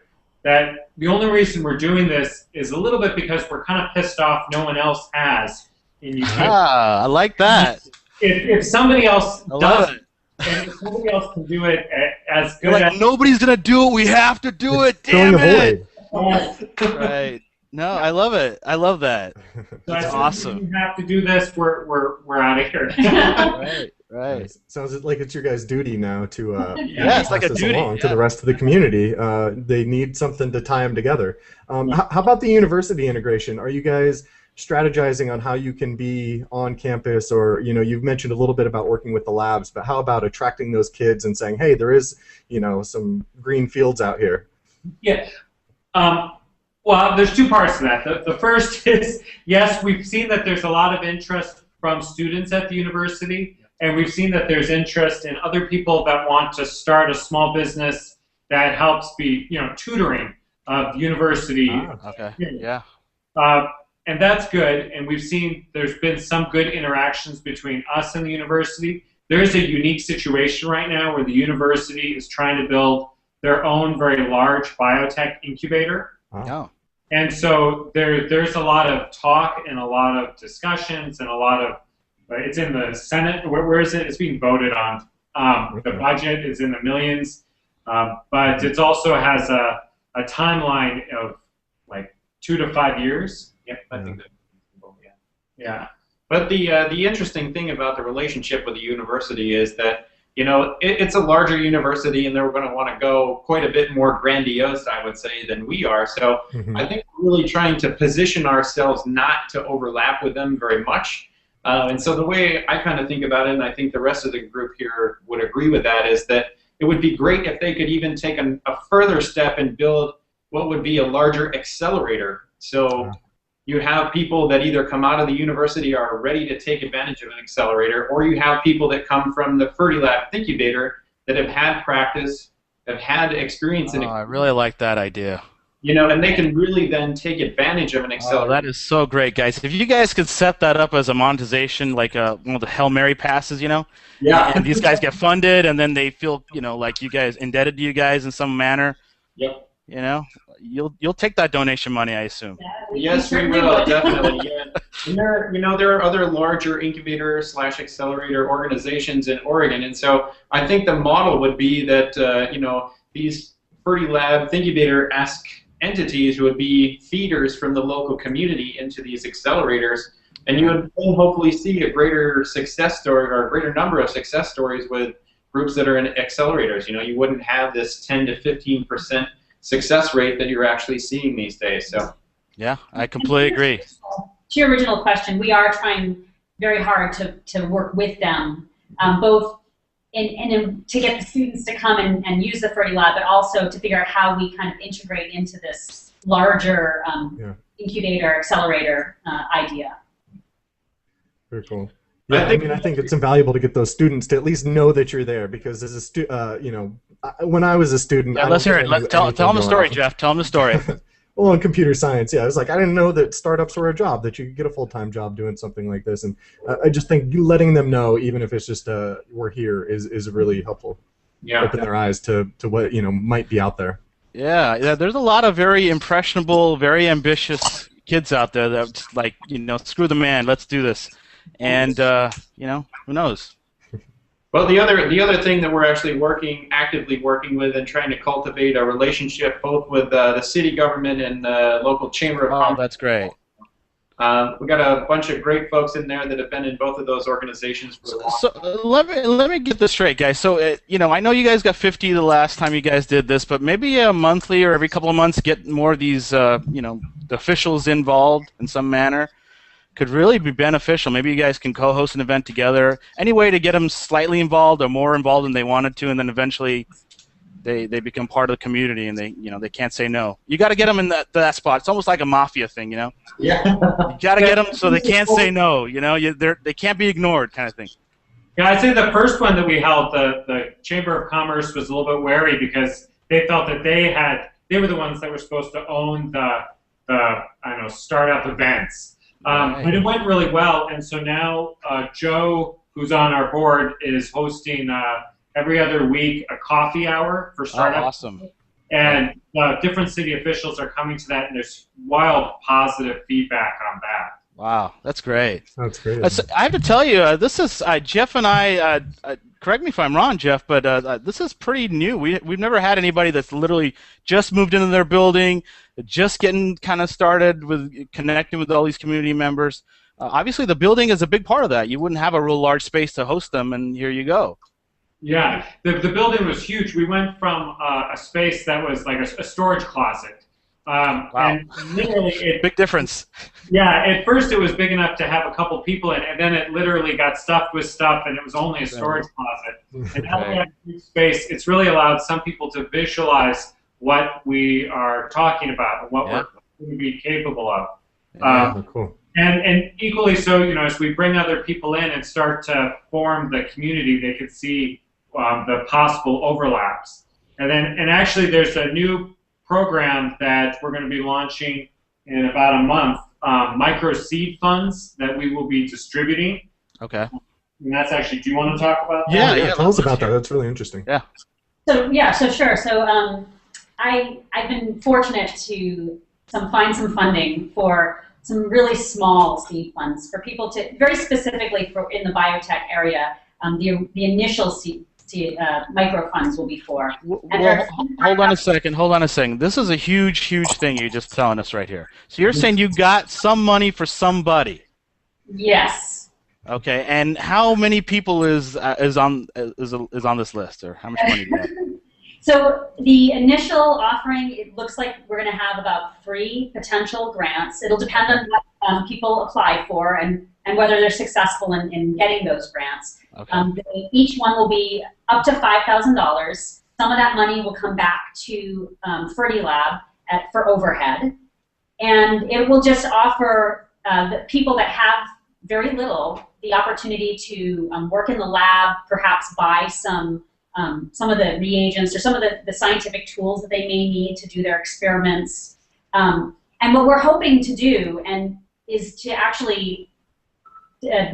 Speaker 3: that the only reason we're doing this is a little bit because we're kind of pissed off no one else has in Eugene.
Speaker 1: Ah, I like that.
Speaker 3: If somebody else
Speaker 1: I love
Speaker 3: does
Speaker 1: it.
Speaker 3: and if somebody else can do it as good
Speaker 1: Like,
Speaker 3: as
Speaker 1: nobody's gonna do it. We have to do it.
Speaker 2: Filling
Speaker 1: Damn
Speaker 2: a
Speaker 1: it!
Speaker 2: void.
Speaker 1: Right. No, I love it. I love that.
Speaker 3: That's
Speaker 1: awesome.
Speaker 3: We have to do this. We're out of here.
Speaker 1: Right. Right.
Speaker 2: Nice. Sounds like it's your guys' duty now to
Speaker 1: Yeah, it's like
Speaker 2: pass
Speaker 1: a
Speaker 2: this
Speaker 1: duty,
Speaker 2: along to
Speaker 1: yeah.
Speaker 2: the rest of the community. They need something to tie them together. How about the university integration? Are you guys strategizing on how you can be on campus, or you've mentioned a little bit about working with the labs, but how about attracting those kids and saying, hey, there is some green fields out here?
Speaker 3: Yeah. Well, there's two parts to that. The first is, yes, we've seen that there's a lot of interest from students at the university, and we've seen that there's interest in other people that want to start a small business that helps be, tutoring of the university.
Speaker 1: Okay. Yeah.
Speaker 3: And that's good, and we've seen there's been some good interactions between us and the university. There's a unique situation right now where the university is trying to build their own very large biotech incubator.
Speaker 1: Oh.
Speaker 3: And so there's a lot of talk and a lot of discussions and a lot of, it's in the Senate, where is it? It's being voted on. The budget is in the millions, but it also has a timeline of like 2 to 5 years.
Speaker 5: Yep, I think that.
Speaker 3: Yeah.
Speaker 5: But the interesting thing about the relationship with the university is that it's a larger university, and they're going to want to go quite a bit more grandiose, I would say, than we are. So I think we're really trying to position ourselves not to overlap with them very much. And so the way I kind of think about it, and I think the rest of the group here would agree with that, is that it would be great if they could even take a further step and build what would be a larger accelerator. So you have people that either come out of the university are ready to take advantage of an accelerator, or you have people that come from the Fertilab Thinkubator that have had practice, have had experience in it.
Speaker 1: I really like that idea.
Speaker 5: And they can really then take advantage of an accelerator.
Speaker 1: Oh, that is so great, guys. If you guys could set that up as a monetization, like one of the Hail Mary passes,
Speaker 5: Yeah.
Speaker 1: and these guys get funded, and then they feel, like you guys indebted to you guys in some manner.
Speaker 5: Yep.
Speaker 1: You'll take that donation money, I assume.
Speaker 5: Yes, we will, definitely. Yeah. And there are other larger incubator / accelerator organizations in Oregon, and so I think the model would be that these Fertilab Thinkubator-esque entities would be feeders from the local community into these accelerators, and you would then hopefully see a greater success story or a greater number of success stories with groups that are in accelerators. You wouldn't have this 10 to 15% success rate that you're actually seeing these days. So
Speaker 1: yeah, I completely agree.
Speaker 4: To your original question, we are trying very hard to work with them, both to get the students to come and use the Fertilab, but also to figure out how we kind of integrate into this larger incubator accelerator idea.
Speaker 2: Very cool. Yeah, I think it's invaluable to get those students to at least know that you're there, because as a when I was a student,
Speaker 1: Let's hear it. Tell them the story, Jeff. Tell them the story.
Speaker 2: Well, in computer science, I was like, I didn't know that startups were a job, that you could get a full-time job doing something like this, and I just think letting them know, even if it's just we're here, is really helpful.
Speaker 3: Yeah.
Speaker 2: Open their eyes to what might be out there.
Speaker 1: Yeah, there's a lot of very impressionable, very ambitious kids out there that like, screw the man, let's do this, and who knows.
Speaker 5: Well, the other thing that we're actually actively working with and trying to cultivate a relationship both with the city government and the local chamber of commerce.
Speaker 1: Oh, that's great.
Speaker 5: We got a bunch of great folks in there that have been in both of those organizations for a while.
Speaker 1: So let me get this straight, guys. So I know you guys got 50 the last time you guys did this, but maybe a monthly or every couple of months get more of these the officials involved in some manner. Could really be beneficial. Maybe you guys can co-host an event together. Any way to get them slightly involved or more involved than they wanted to, and then eventually they become part of the community, and they can't say no. You got to get them in that spot. It's almost like a mafia thing,
Speaker 5: Yeah.
Speaker 1: You got to get them so they can't say no. They can't be ignored, kind of thing.
Speaker 3: Yeah, I'd say the first one that we held, the Chamber of Commerce was a little bit wary because they felt that they were the ones that were supposed to own the startup events. But it went really well, and so now Joe, who's on our board, is hosting every other week a coffee hour for startups.
Speaker 1: Oh, awesome.
Speaker 3: And different city officials are coming to that, and there's wild positive feedback on that.
Speaker 1: Wow, that's great.
Speaker 2: That's great.
Speaker 1: I have to tell you, this is Jeff and I. Correct me if I'm wrong, Jeff, but this is pretty new. We've never had anybody that's literally just moved into their building, just getting kind of started with connecting with all these community members. Obviously, the building is a big part of that. You wouldn't have a real large space to host them, and here you go.
Speaker 3: Yeah, the building was huge. We went from a space that was like a storage closet.
Speaker 1: Wow.
Speaker 3: And literally,
Speaker 1: Big difference.
Speaker 3: yeah, at first it was big enough to have a couple people in, and then it literally got stuffed with stuff, and it was only a storage closet. And now we have huge space. It's really allowed some people to visualize what we are talking about and what we're going to be capable of.
Speaker 2: Cool.
Speaker 3: And equally so, as we bring other people in and start to form the community, they could see the possible overlaps. And actually, there's a new program that we're going to be launching in about a month, micro seed funds that we will be distributing.
Speaker 1: Okay.
Speaker 3: And that's actually, do you want to talk about that?
Speaker 2: Yeah, tell us about that. That's really interesting.
Speaker 1: Yeah.
Speaker 4: So sure. So I've been fortunate to find some funding for some really small seed funds for people to, very specifically for in the biotech area, the initial seed micro funds will be for.
Speaker 1: Well, hold on a second. This is a huge thing you're just telling us right here. So you're saying you got some money for somebody.
Speaker 4: Yes.
Speaker 1: Okay, and how many people is on this list, or how much money do you have?
Speaker 4: So the initial offering, it looks like we're going to have about 3 potential grants. It'll depend on what people apply for and whether they're successful in getting those grants.
Speaker 1: Okay.
Speaker 4: Each one will be up to $5,000. Some of that money will come back to Fertilab for overhead. And it will just offer the people that have very little the opportunity to work in the lab, perhaps buy some of the reagents or some of the scientific tools that they may need to do their experiments. And what we're hoping to do is to actually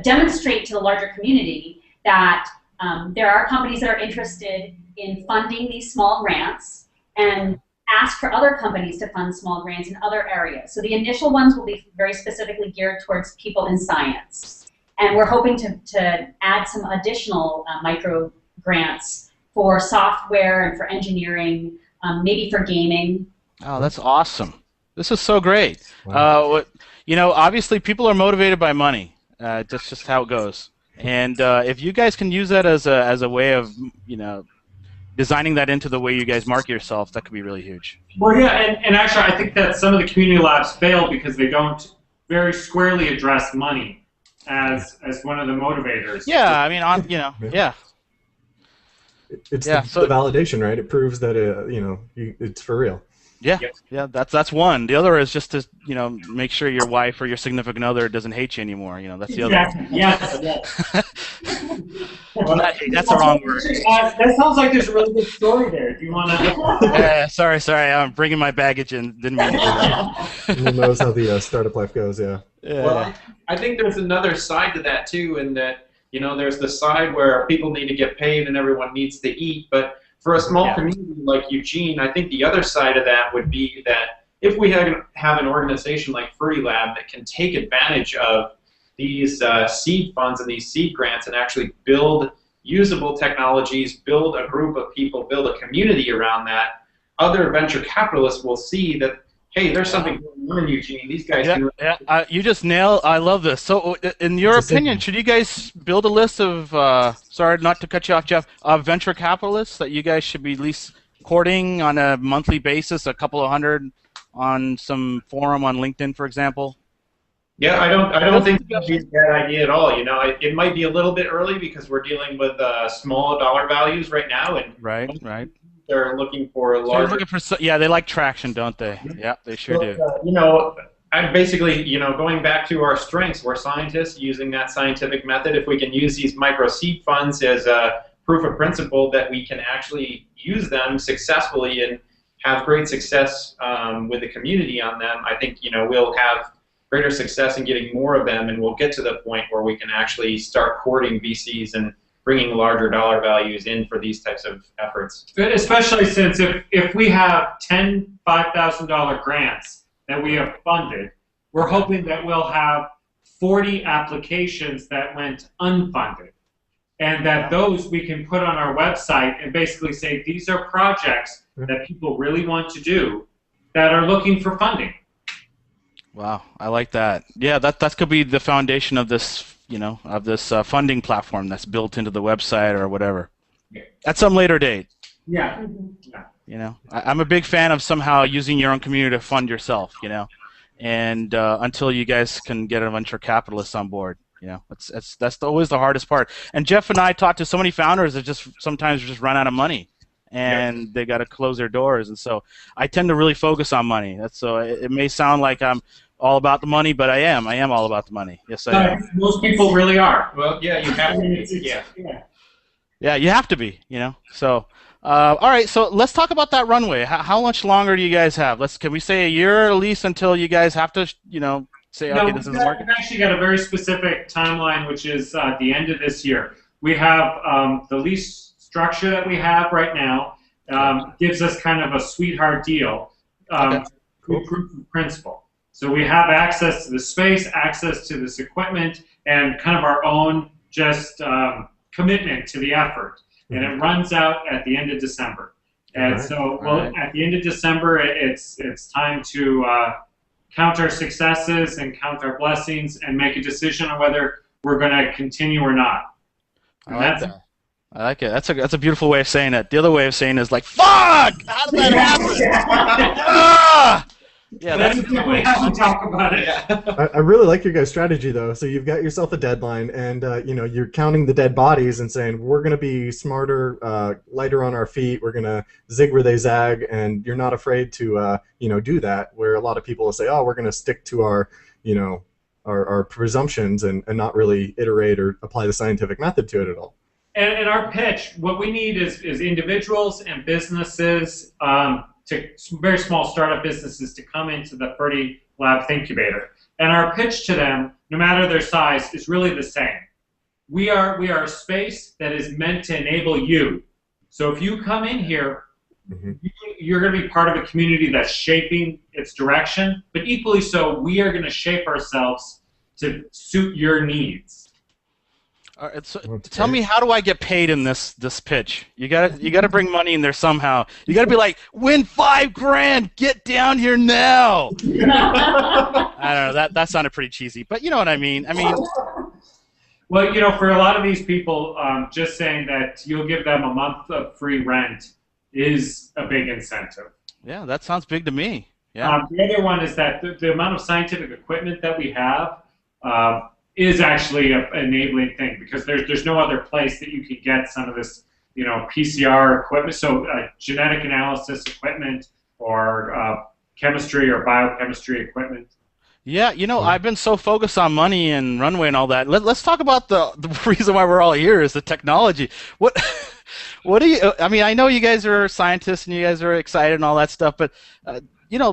Speaker 4: demonstrate to the larger community that there are companies that are interested in funding these small grants and ask for other companies to fund small grants in other areas. So the initial ones will be very specifically geared towards people in science. And we're hoping to add some additional micro grants for software and for engineering, maybe for gaming.
Speaker 1: Oh, that's awesome. This is so great.
Speaker 2: Wow.
Speaker 1: Obviously people are motivated by money. That's just how it goes. And if you guys can use that as a way of, designing that into the way you guys market yourself, that could be really huge.
Speaker 3: Well, yeah, and actually I think that some of the community labs fail because they don't very squarely address money as one of the motivators.
Speaker 1: Yeah, I mean, yeah.
Speaker 2: It's the validation, right? It proves that it's for real.
Speaker 1: Yeah, yeah. That's one. The other is just to make sure your wife or your significant other doesn't hate you anymore. That's the other one.
Speaker 3: Yes.
Speaker 1: Well, that's the wrong word.
Speaker 3: That sounds like there's a really good story there. Do you want to?
Speaker 1: Sorry. I'm bringing my baggage in. Didn't mean to do that.
Speaker 2: Who knows how the startup life goes? Yeah.
Speaker 5: Well, I think there's another side to that too, in that there's the side where people need to get paid and everyone needs to eat, but for a small community like Eugene, I think the other side of that would be that if we have an organization like Fertilab that can take advantage of these seed funds and these seed grants and actually build usable technologies, build a group of people, build a community around that, other venture capitalists will see that, hey, there's something going on in Eugene. These guys can...
Speaker 1: You just nailed. I love this. So, in your opinion, should you guys build a list of? Sorry, not to cut you off, Jeff. Venture capitalists that you guys should be at least courting on a monthly basis, a couple of hundred on some forum on LinkedIn, for example.
Speaker 5: Yeah, I don't think that'd be a bad idea at all. It might be a little bit early because we're dealing with small dollar values right now, and
Speaker 1: right.
Speaker 5: They're looking for larger.
Speaker 1: They like traction, don't they? Yeah, they sure do.
Speaker 5: I'm basically, going back to our strengths. We're scientists using that scientific method. If we can use these micro seed funds as a proof of principle that we can actually use them successfully and have great success with the community on them, I think we'll have greater success in getting more of them, and we'll get to the point where we can actually start courting VCs and bringing larger dollar values in for these types of efforts.
Speaker 3: Especially since if we have 10 $5,000 grants that we have funded, we're hoping that we'll have 40 applications that went unfunded. And that those we can put on our website and basically say these are projects that people really want to do that are looking for funding.
Speaker 1: Wow, I like that. Yeah, that could be the foundation of this, of this funding platform that's built into the website or whatever. At some later date.
Speaker 3: Yeah.
Speaker 1: I'm a big fan of somehow using your own community to fund yourself. And until you guys can get a venture capitalists on board. That's always the hardest part. And Jeff and I talk to so many founders that sometimes just run out of money, and they got to close their doors. And so I tend to really focus on money. So it may sound like I'm all about the money, but I am all about the money. Yes, I am.
Speaker 3: Most people really are.
Speaker 5: Well, yeah, you have to.
Speaker 1: Yeah, you have to be. So. All right, so let's talk about that runway. How much longer do you guys have? Can we say a year at least until you guys have to, say, okay, this isn't working?
Speaker 3: We've actually got a very specific timeline, which is the end of this year. We have the lease structure that we have right now gives us kind of a sweetheart deal, proof of principle. So we have access to the space, access to this equipment, and kind of our own just commitment to the effort. And it runs out at the end of December. And so at the end of December, it's time to count our successes and count our blessings and make a decision on whether we're going to continue or not.
Speaker 1: I like that. I like it. That's a beautiful way of saying it. The other way of saying it is like, fuck! How did that happen? Yeah, that's
Speaker 3: we have to talk about it.
Speaker 2: I really like your guys' strategy, though. So you've got yourself a deadline, and you're counting the dead bodies and saying we're going to be smarter, lighter on our feet. We're going to zig where they zag, and you're not afraid to do that. Where a lot of people will say, oh, we're going to stick to our our presumptions and not really iterate or apply the scientific method to it at all.
Speaker 3: And our pitch, what we need is individuals and businesses. To very small startup businesses to come into the Fertilab Thinkubator. And our pitch to them, no matter their size, is really the same. We are a space that is meant to enable you. So if you come in here, you're going to be part of a community that's shaping its direction, but equally so, we are going to shape ourselves to suit your needs.
Speaker 1: All right, so tell me, how do I get paid in this pitch? You gotta bring money in there somehow. You gotta be like, win $5,000, get down here now. I don't know. That sounded pretty cheesy, but you know what I mean.
Speaker 3: Well, for a lot of these people, just saying that you'll give them a month of free rent is a big incentive.
Speaker 1: Yeah, that sounds big to me. Yeah.
Speaker 3: The other one is that the amount of scientific equipment that we have is actually an enabling thing, because there's no other place that you could get some of this, PCR equipment, so genetic analysis equipment or chemistry or biochemistry equipment.
Speaker 1: Yeah, I've been so focused on money and runway and all that. Let's talk about the reason why we're all here is the technology. What do you? I know you guys are scientists and you guys are excited and all that stuff, but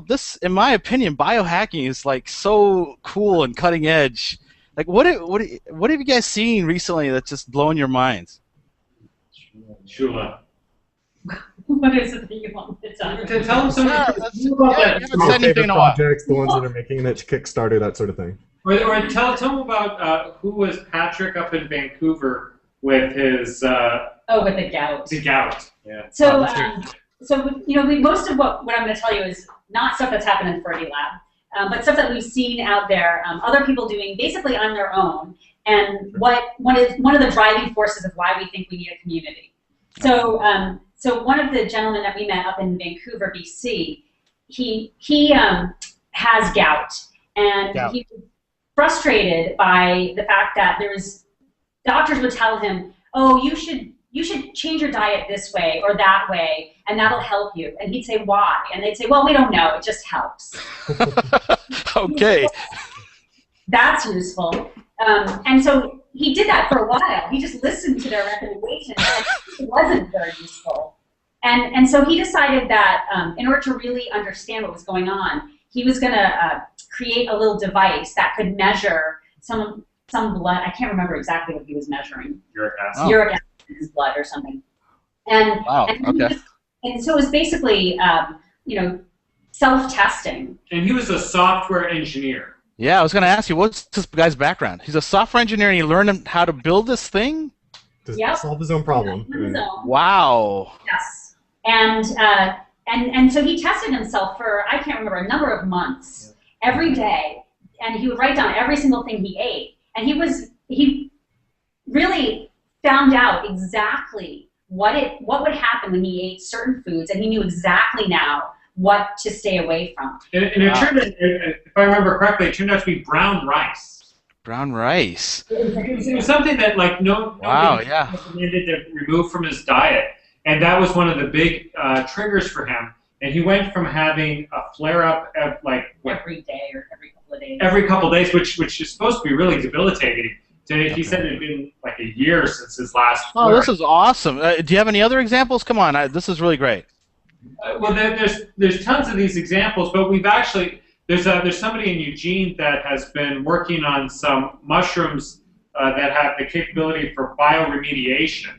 Speaker 1: this, in my opinion, biohacking is like so cool and cutting edge. Like, what have you guys seen recently that's just blowing your minds?
Speaker 3: Shula.
Speaker 4: What is it that you want to tell me?
Speaker 3: To tell them something about
Speaker 1: you haven't said anything in a while.
Speaker 2: Projects, the ones that are making it to Kickstarter, that sort of thing.
Speaker 3: Or tell them about who was Patrick up in Vancouver with his...
Speaker 4: with the gout.
Speaker 3: The gout. Yeah.
Speaker 4: So, most of what I'm going to tell you is not stuff that's happened in Fertilab. But stuff that we've seen out there, other people doing basically on their own, and one of the driving forces of why we think we need a community. So one of the gentlemen that we met up in Vancouver, BC, he has gout, and he was frustrated by the fact that doctors would tell him, oh, you should change your diet this way or that way, and that'll help you. And he'd say, why? And they'd say, well, we don't know. It just helps.
Speaker 1: Okay.
Speaker 4: That's useful. And so he did that for a while. He just listened to their recommendations, and it wasn't very useful. And so he decided that in order to really understand what was going on, he was going to create a little device that could measure some some blood. I can't remember exactly what he was measuring.
Speaker 3: Uric acid.
Speaker 1: Oh.
Speaker 4: Uric acid in his blood or something. And
Speaker 1: Wow. Okay.
Speaker 4: and so it was basically self-testing.
Speaker 3: And he was a software engineer.
Speaker 1: Yeah, I was going to ask you, what's this guy's background? He's a software engineer, and he learned how to build this thing?
Speaker 2: To
Speaker 4: Yep.
Speaker 2: solve his own problem.
Speaker 4: On his own.
Speaker 1: Wow.
Speaker 4: Yes. And so he tested himself for, I can't remember, a number of months, every day. And he would write down every single thing he ate. And he really found out exactly what would happen when he ate certain foods, and he knew exactly now what to stay away from.
Speaker 3: And it turned out, if I remember correctly, it turned out to be brown rice.
Speaker 1: Brown rice.
Speaker 3: It was something that nobody recommended to remove from his diet, and that was one of the big triggers for him. And he went from having a flare-up
Speaker 4: Every day or every couple of days.
Speaker 3: every couple of days, which is supposed to be really debilitating. He said it had been like a year since his last flare.
Speaker 1: Oh, this is awesome. Do you have any other examples? Come on, this is really great.
Speaker 3: Well, there's tons of these examples, but we've actually there's somebody in Eugene that has been working on some mushrooms that have the capability for bioremediation,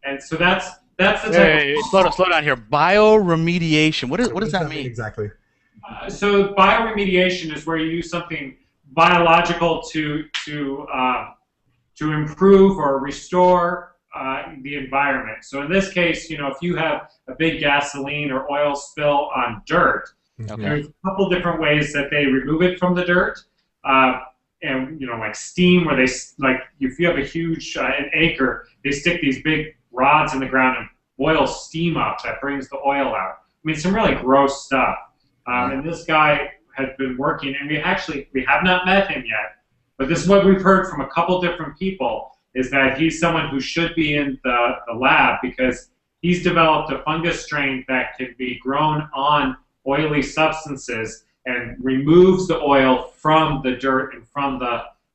Speaker 3: and so that's the type.
Speaker 1: Hey, slow down here. Bioremediation. What does that mean?
Speaker 2: Exactly.
Speaker 3: So bioremediation is where you use something biological to improve or restore the environment. So in this case, if you have a big gasoline or oil spill on dirt, there's a couple different ways that they remove it from the dirt. And like steam, where if you have a huge an acre, they stick these big rods in the ground and boil steam up that brings the oil out. I mean, some really gross stuff. And this guy has been working, and we have not met him yet, but this is what we've heard from a couple different people, is that he's someone who should be in the lab, because he's developed a fungus strain that can be grown on oily substances and removes the oil from the dirt and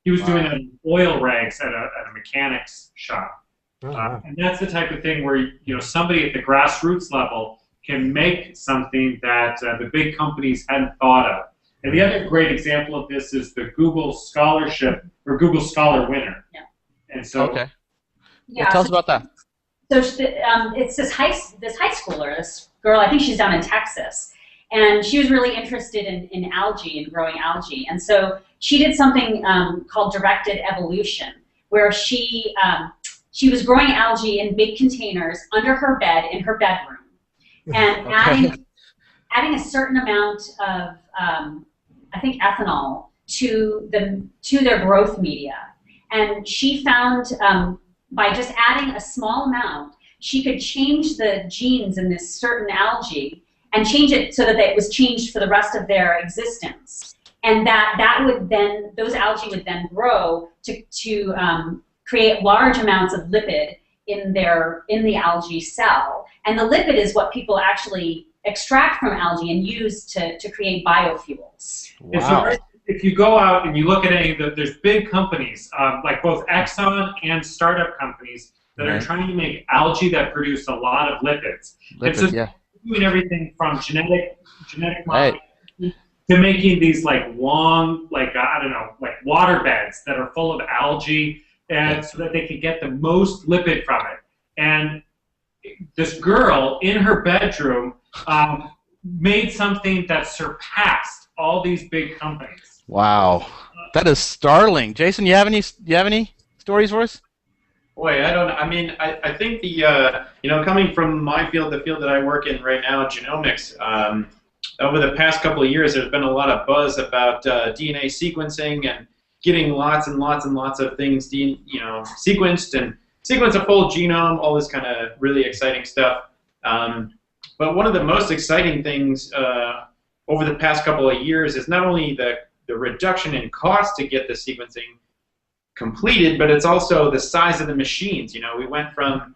Speaker 3: he was doing it in oil rags at a mechanics shop. And that's the type of thing where somebody at the grassroots level can make something that the big companies hadn't thought of. And the other great example of this is the Google Scholarship or Google Scholar winner.
Speaker 4: Yeah.
Speaker 3: And so,
Speaker 1: Tell us about that.
Speaker 4: So it's this high schooler, this girl. I think she's down in Texas, and she was really interested in algae and growing algae. And so she did something called directed evolution, where she was growing algae in big containers under her bed in her bedroom, and adding a certain amount of I think ethanol to their growth media. And she found by just adding a small amount, she could change the genes in this certain algae and change it so that it was changed for the rest of their existence. And that would then, those algae would then grow to create large amounts of lipid in the algae cell. And the lipid is what people actually extract from algae and use to create biofuels.
Speaker 1: Wow.
Speaker 3: So if you go out and you look at there's big companies, like both Exxon and startup companies that are trying to make algae that produce a lot of lipids. And so doing everything from genetic modification to making these long, water beds that are full of algae, and so that they could get the most lipid from it. And this girl in her bedroom made something that surpassed all these big companies.
Speaker 1: Wow, that is startling. Jason, you have any stories for us?
Speaker 5: Boy, I think coming from my field, the field that I work in right now, genomics, over the past couple of years, there's been a lot of buzz about DNA sequencing and getting lots and lots and lots of things, sequenced and sequence a full genome, all this kind of really exciting stuff. But one of the most exciting things over the past couple of years is not only the reduction in cost to get the sequencing completed, but it's also the size of the machines. We went from,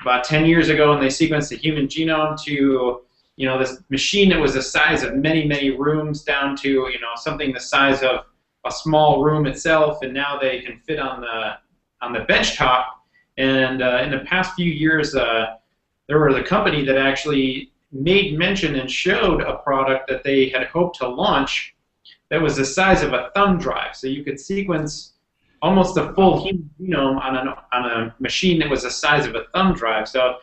Speaker 5: about 10 years ago when they sequenced the human genome to, this machine that was the size of many, many rooms down to, something the size of a small room itself, and now they can fit on the bench top. And in the past few years, there was a company that actually made mention and showed a product that they had hoped to launch that was the size of a thumb drive. So you could sequence almost a full human genome on a machine that was the size of a thumb drive. So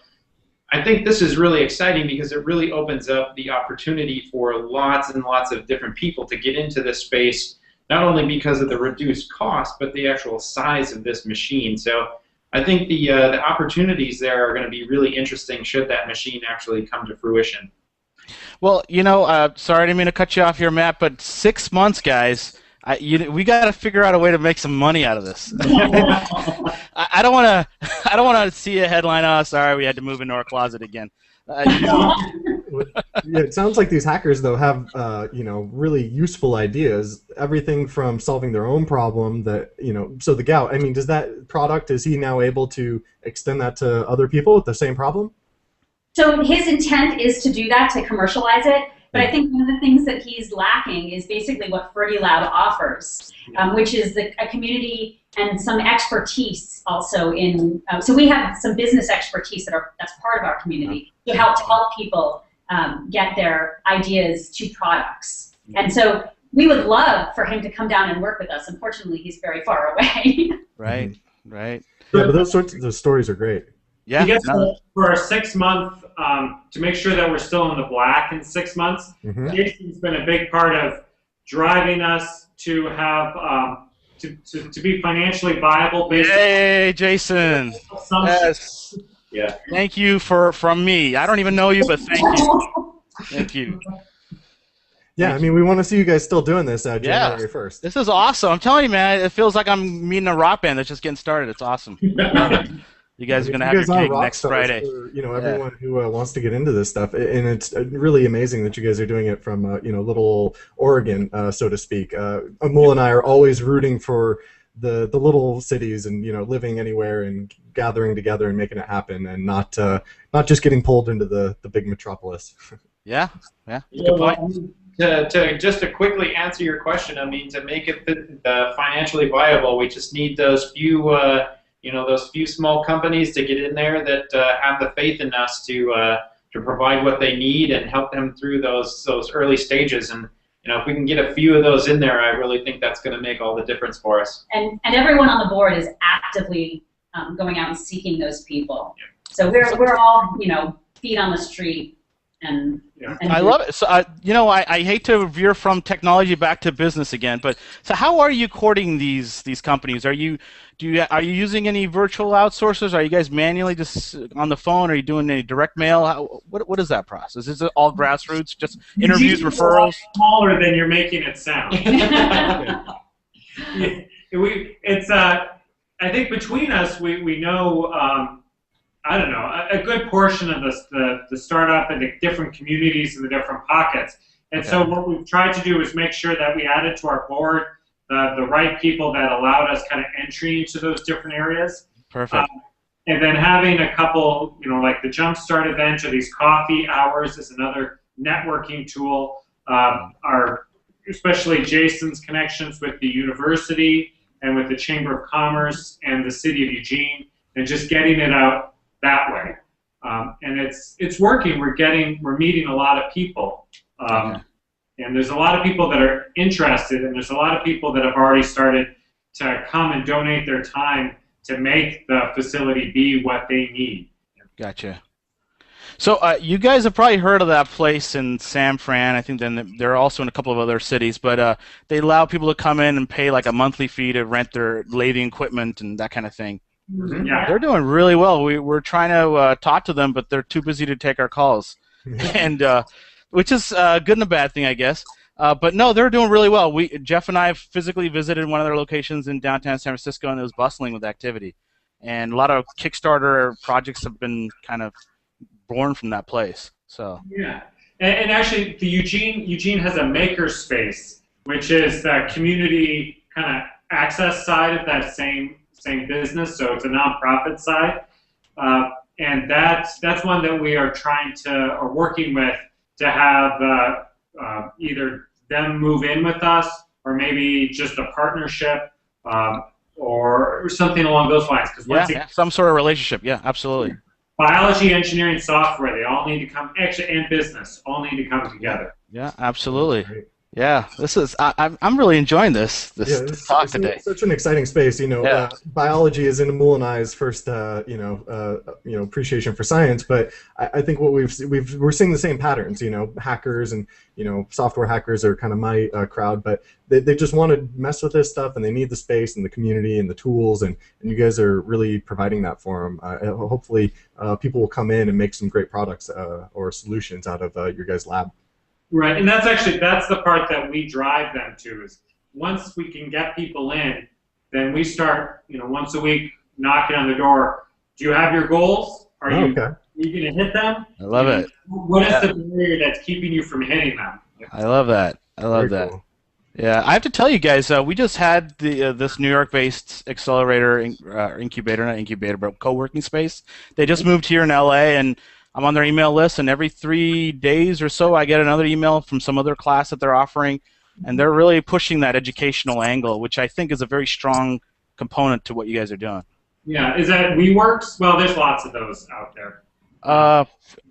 Speaker 5: I think this is really exciting because it really opens up the opportunity for lots and lots of different people to get into this space, not only because of the reduced cost, but the actual size of this machine. So I think the opportunities there are going to be really interesting should that machine actually come to fruition.
Speaker 1: Well, sorry, I didn't mean to cut you off here, Matt, but 6 months, guys. We got to figure out a way to make some money out of this. I don't want to see a headline. Oh, sorry, we had to move into our closet again.
Speaker 2: Yeah, it sounds like these hackers though have really useful ideas. Everything from solving their own problem so the gout. I mean, does that product, is he now able to extend that to other people with the same problem?
Speaker 4: So his intent is to do that, to commercialize it. But I think one of the things that he's lacking is basically what Fertilab offers, which is a community and some expertise also in. So we have some business expertise that's part of our community to help people get their ideas to products. And so we would love for him to come down and work with us. Unfortunately, he's very far away.
Speaker 1: Right.
Speaker 2: Yeah, but those stories are great.
Speaker 1: Yeah.
Speaker 3: I guess for a 6 month, to make sure that we're still in the black in 6 months, Jason's been a big part of driving us to have to be financially viable.
Speaker 1: Hey, Jason. Yes.
Speaker 3: Yeah.
Speaker 1: Thank you from me. I don't even know you, but thank you. Thank you.
Speaker 2: Yeah, I mean, we want to see you guys still doing this January 1st.
Speaker 1: This is awesome. I'm telling you, man, it feels like I'm meeting a rock band that's just getting started. It's awesome. You guys are going to have your gig next Friday.
Speaker 2: For, everyone who wants to get into this stuff, and it's really amazing that you guys are doing it from little Oregon, so to speak. Amul and I are always rooting for the little cities and living anywhere and gathering together and making it happen, and not just getting pulled into the big metropolis.
Speaker 1: Yeah. Good point.
Speaker 5: Just to quickly answer your question, I mean, to make it financially viable, we just need those few. Those few small companies to get in there that have the faith in us to provide what they need and help them through those early stages. And if we can get a few of those in there, I really think that's going to make all the difference for us.
Speaker 4: And everyone on the board is actively going out and seeking those people. So we're all feet on the street. And
Speaker 1: I love it. So I hate to veer from technology back to business again, but so how are you courting these companies? Are you using any virtual outsourcers? Are you guys manually just on the phone? Are you doing any direct mail? What is that process? Is it all grassroots, just interviews, referrals?
Speaker 3: Smaller than you're making it sound. I think between us, we know. I don't know, a good portion of the startup and the different communities and the different pockets. And so what we've tried to do is make sure that we added to our board the right people that allowed us kind of entry into those different areas.
Speaker 1: Perfect.
Speaker 3: And then having a couple, like the Jumpstart event or these coffee hours is another networking tool. Especially Jason's connections with the university and with the Chamber of Commerce and the City of Eugene, and just getting it out that way, and it's working. We're meeting a lot of people, and there's a lot of people that are interested, and there's a lot of people that have already started to come and donate their time to make the facility be what they need.
Speaker 1: Gotcha. So you guys have probably heard of that place in San Fran. I think then they're also in a couple of other cities, but they allow people to come in and pay like a monthly fee to rent their lathing equipment and that kind of thing.
Speaker 3: Yeah.
Speaker 1: They're doing really well. We're trying to talk to them, but they're too busy to take our calls, and which is a good and a bad thing, I guess. But no, they're doing really well. Jeff and I have physically visited one of their locations in downtown San Francisco, and it was bustling with activity. And a lot of Kickstarter projects have been kind of born from that place. So
Speaker 3: yeah, and actually, the Eugene has a maker space, which is the community kind of access side of that same business, so it's a nonprofit side, and that's one that we are working with to have either them move in with us, or maybe just a partnership, or something along those lines. Because
Speaker 1: some sort of relationship. Yeah, absolutely.
Speaker 3: Biology, engineering, software—they all need to come. Actually, and business all need to come together.
Speaker 1: Yeah, absolutely. Yeah, I'm really enjoying this
Speaker 2: Yeah,
Speaker 1: talk
Speaker 2: it's
Speaker 1: today.
Speaker 2: such an exciting space.
Speaker 1: Yeah.
Speaker 2: Biology is Inamul and I's first, appreciation for science. But I think what we're seeing the same patterns. Hackers and software hackers are kind of my crowd, but they just want to mess with this stuff, and they need the space and the community and the tools, and you guys are really providing that for them. Hopefully, people will come in and make some great products or solutions out of your guys' lab.
Speaker 3: Right, and that's the part that we drive them to, is once we can get people in, then we start, once a week knocking on the door. Do you have your goals? Are you going to hit them?
Speaker 1: I love it.
Speaker 3: What is the barrier that's keeping you from hitting them?
Speaker 1: I love that. I love that.
Speaker 2: Cool.
Speaker 1: Yeah, I have to tell you guys, we just had this New York-based accelerator, incubator, not incubator, but co-working space. They just moved here in LA, and I'm on their email list, and every 3 days or so I get another email from some other class that they're offering, and they're really pushing that educational angle, which I think is a very strong component to what you guys are doing.
Speaker 3: Yeah, is that WeWorks? Well, there's lots of those out there.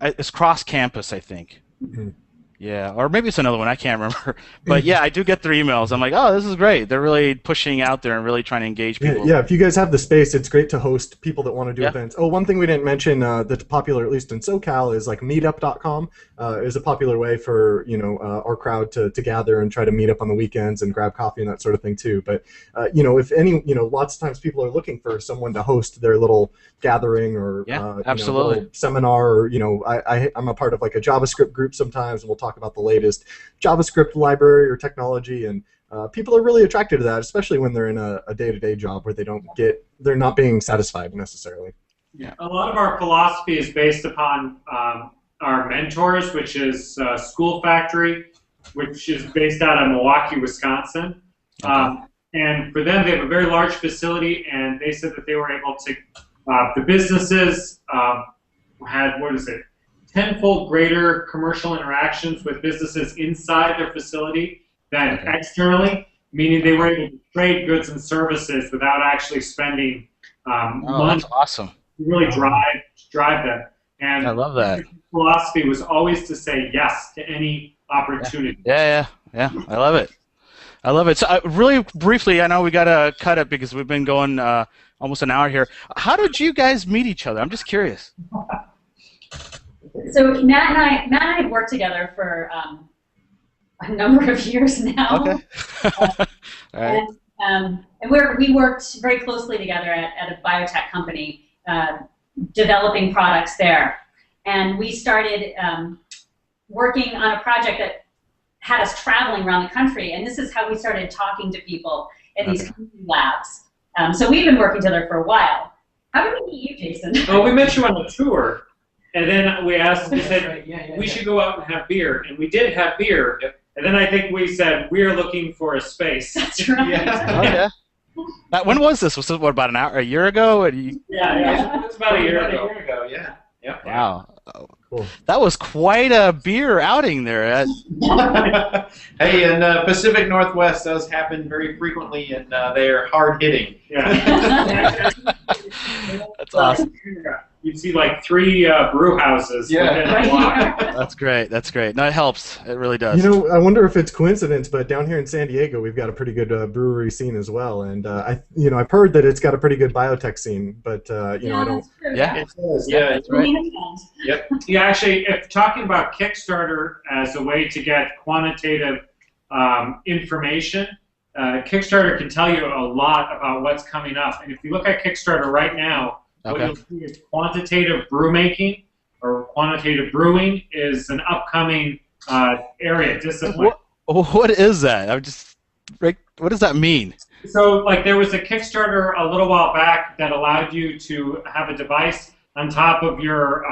Speaker 1: It's cross-campus, I think.
Speaker 2: Mm-hmm.
Speaker 1: Yeah, or maybe it's another one. I can't remember. But yeah, I do get their emails. I'm like, oh, this is great. They're really pushing out there and really trying to engage people.
Speaker 2: Yeah, if you guys have the space, it's great to host people that want to do events. Oh, one thing we didn't mention that's popular, at least in SoCal, is like meetup.com is a popular way for our crowd to gather and try to meet up on the weekends and grab coffee and that sort of thing too. But if any, lots of times people are looking for someone to host their little gathering or
Speaker 1: absolutely
Speaker 2: little seminar, or I'm a part of like a JavaScript group sometimes, and we'll talk about the latest JavaScript library or technology, and people are really attracted to that, especially when they're in a day-to-day job where they're not being satisfied necessarily.
Speaker 3: Yeah, a lot of our philosophy is based upon our mentors, which is School Factory, which is based out of Milwaukee, Wisconsin.
Speaker 1: Okay.
Speaker 3: And for them, they have a very large facility, and they said that they were able to, the businesses had, 10-fold greater commercial interactions with businesses inside their facility than externally, meaning they were able to trade goods and services without actually spending money.
Speaker 1: That's awesome.
Speaker 3: To really drive them. And
Speaker 1: I love that.
Speaker 3: the philosophy was always to say yes to any opportunity.
Speaker 1: Yeah. I love it. I love it. So really briefly, I know we got to cut it because we've been going almost an hour here. How did you guys meet each other? I'm just curious.
Speaker 4: So Matt and I have worked together for a number of years now.
Speaker 1: Okay. All right.
Speaker 4: And we worked very closely together at a biotech company, developing products there. And we started working on a project that had us traveling around the country. And this is how we started talking to people in these labs. So we've been working together for a while. How did we meet you, Jason?
Speaker 3: Well, we met you on a tour. And then we said, we should go out and have beer. And we did have beer. Yep. And then I think we said, we're looking for a space.
Speaker 4: That's right.
Speaker 3: Yeah.
Speaker 1: Okay. When was this? Was this, about a year ago?
Speaker 3: Yeah. It was about a year ago.
Speaker 5: Yeah. Yep.
Speaker 1: Wow.
Speaker 2: Cool.
Speaker 1: That was quite a beer outing there.
Speaker 5: Hey, in Pacific Northwest, those happen very frequently, and they're hard hitting.
Speaker 3: Yeah.
Speaker 1: That's awesome.
Speaker 3: You'd see like 3 brew houses within a block.
Speaker 1: That's great. No, it helps. It really does.
Speaker 2: I wonder if it's coincidence, but down here in San Diego, we've got a pretty good brewery scene as well, and I've heard that it's got a pretty good biotech scene, but I don't.
Speaker 1: Yeah,
Speaker 5: It does.
Speaker 1: Yeah, that's right.
Speaker 5: Yep.
Speaker 3: Yeah, actually, if talking about Kickstarter as a way to get quantitative information, Kickstarter can tell you a lot about what's coming up. And if you look at Kickstarter right now, what you'll see is quantitative brew making or quantitative brewing is an upcoming area, discipline.
Speaker 1: What is that? What does that mean?
Speaker 3: So, like, there was a Kickstarter a little while back that allowed you to have a device on top of your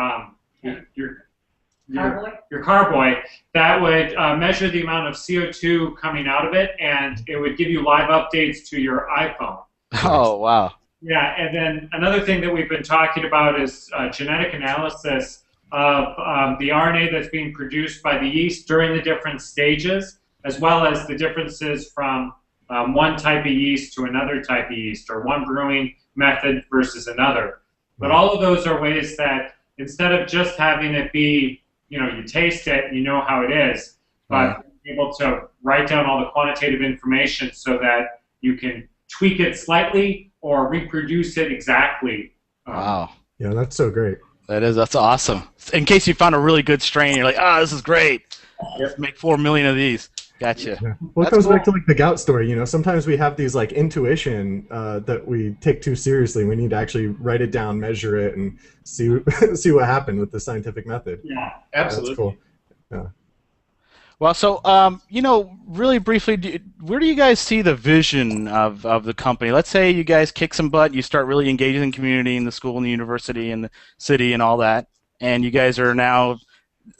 Speaker 3: carboy that would measure the amount of CO2 coming out of it, and it would give you live updates to your iPhone.
Speaker 1: Oh, wow.
Speaker 3: Yeah, and then another thing that we've been talking about is genetic analysis of the RNA that's being produced by the yeast during the different stages, as well as the differences from one type of yeast to another type of yeast, or one brewing method versus another. But all of those are ways that instead of just having it be, you taste it and you know how it is, but able to write down all the quantitative information so that you can tweak it slightly or reproduce it exactly.
Speaker 1: Wow.
Speaker 2: Yeah, that's so great.
Speaker 1: That's awesome. In case you found a really good strain, you're like, this is great. Let's make 4 million of these. Gotcha.
Speaker 2: Yeah. Well, it goes back to like the gout story. You know, sometimes we have these like intuition that we take too seriously. We need to actually write it down, measure it, and see see what happened with the scientific method.
Speaker 3: Yeah,
Speaker 5: Absolutely.
Speaker 2: That's cool. Yeah.
Speaker 1: Well, so really briefly, where do you guys see the vision of the company? Let's say you guys kick some butt, you start really engaging in the community, in the school, and the university, and the city, and all that, and you guys are now,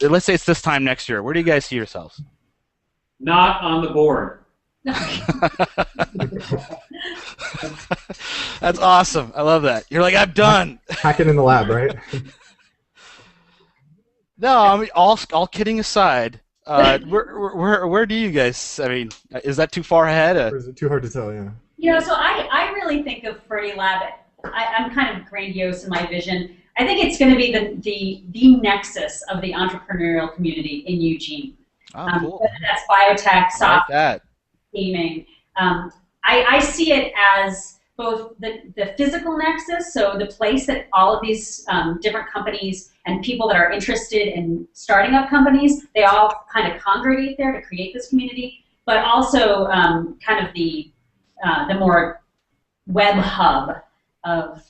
Speaker 1: let's say it's this time next year. Where do you guys see yourselves?
Speaker 3: not on the board.
Speaker 1: That's awesome. I love that. You're like, I'm done.
Speaker 2: Hacking in the lab, right?
Speaker 1: No, I mean, all kidding aside, where do you guys? I mean, is that too far ahead?
Speaker 2: Or is it too hard to tell? Yeah.
Speaker 4: You know, so I really think of Fertilab. I'm kind of grandiose in my vision. I think it's going to be the nexus of the entrepreneurial community in Eugene.
Speaker 1: Oh, cool.
Speaker 4: Whether that's biotech, software,
Speaker 1: that.
Speaker 4: gaming. I see it as both the physical nexus, so the place that all of these different companies and people that are interested in starting up companies, they all kind of congregate there to create this community, but also kind of the more web hub of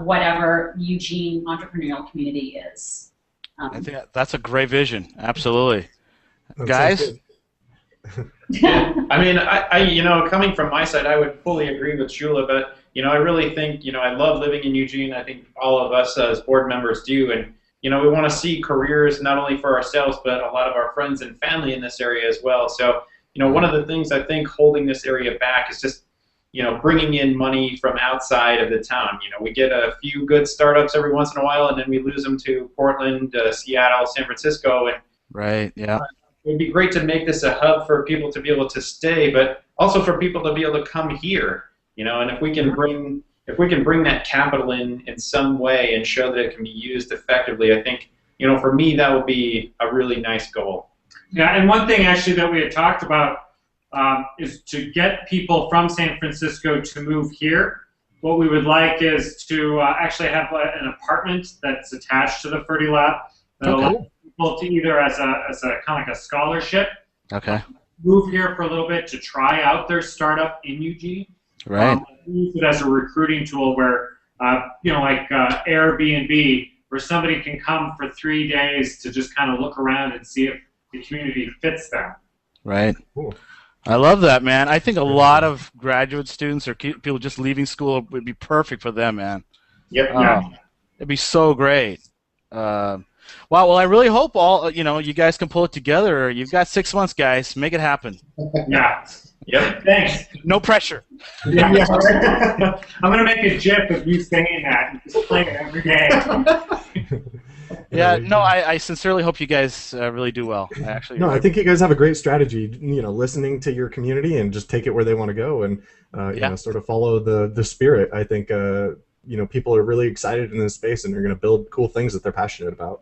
Speaker 4: whatever Eugene entrepreneurial community is.
Speaker 1: I think that's a great vision. Absolutely.
Speaker 2: That
Speaker 1: Guys?
Speaker 2: sounds
Speaker 5: I mean, coming from my side, I would fully agree with Shula, but, I really think, I love living in Eugene. I think all of us as board members do, and, we want to see careers not only for ourselves, but a lot of our friends and family in this area as well. So, one of the things I think holding this area back is just, bringing in money from outside of the town. We get a few good startups every once in a while, and then we lose them to Portland, Seattle, San Francisco, and
Speaker 1: Right. Yeah.
Speaker 5: it would be great to make this a hub for people to be able to stay, but also for people to be able to come here. And if we can bring that capital in some way and show that it can be used effectively, I think, for me that would be a really nice goal.
Speaker 3: Yeah, and one thing actually that we had talked about is to get people from San Francisco to move here. What we would like is to actually have an apartment that's attached to the Fertilab that allows people to either as a kind of like a scholarship,
Speaker 1: Okay.
Speaker 3: move here for a little bit to try out their startup in Eugene.
Speaker 1: Right.
Speaker 3: Use it as a recruiting tool where, like Airbnb, where somebody can come for 3 days to just kind of look around and see if the community fits them.
Speaker 1: Right.
Speaker 2: Cool.
Speaker 1: I love that, man. I think a lot of graduate students or people just leaving school would be perfect for them, man.
Speaker 5: Yep.
Speaker 1: It'd be so great. Wow. Well, I really hope you guys can pull it together. You've got 6 months, guys. Make it happen.
Speaker 3: Yeah.
Speaker 5: Yep.
Speaker 3: Thanks.
Speaker 1: No pressure.
Speaker 3: Yeah. I'm gonna make a GIF of you saying that and just playing it every day.
Speaker 1: Yeah. No, I sincerely hope you guys really do well.
Speaker 2: I think you guys have a great strategy. Listening to your community and just take it where they want to go, and sort of follow the spirit. I think people are really excited in this space, and they're going to build cool things that they're passionate about.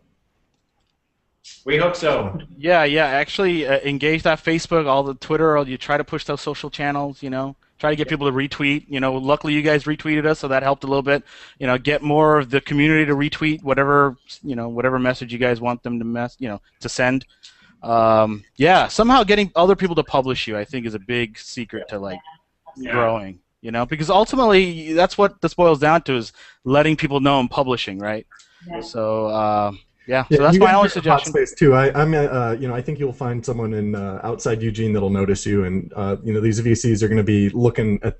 Speaker 5: We hope so.
Speaker 1: Yeah. Actually, engage that Facebook, all the Twitter. You try to push those social channels. Try to get people to retweet. Luckily you guys retweeted us, so that helped a little bit. Get more of the community to retweet whatever message you guys want them to to send. Somehow getting other people to publish you, I think, is a big secret to growing. Because ultimately that's what this boils down to, is letting people know and publishing, right? Yeah. So. So that's my only suggestion.
Speaker 2: Space too. I think you'll find someone in outside Eugene that'll notice you, and these VCs are going to be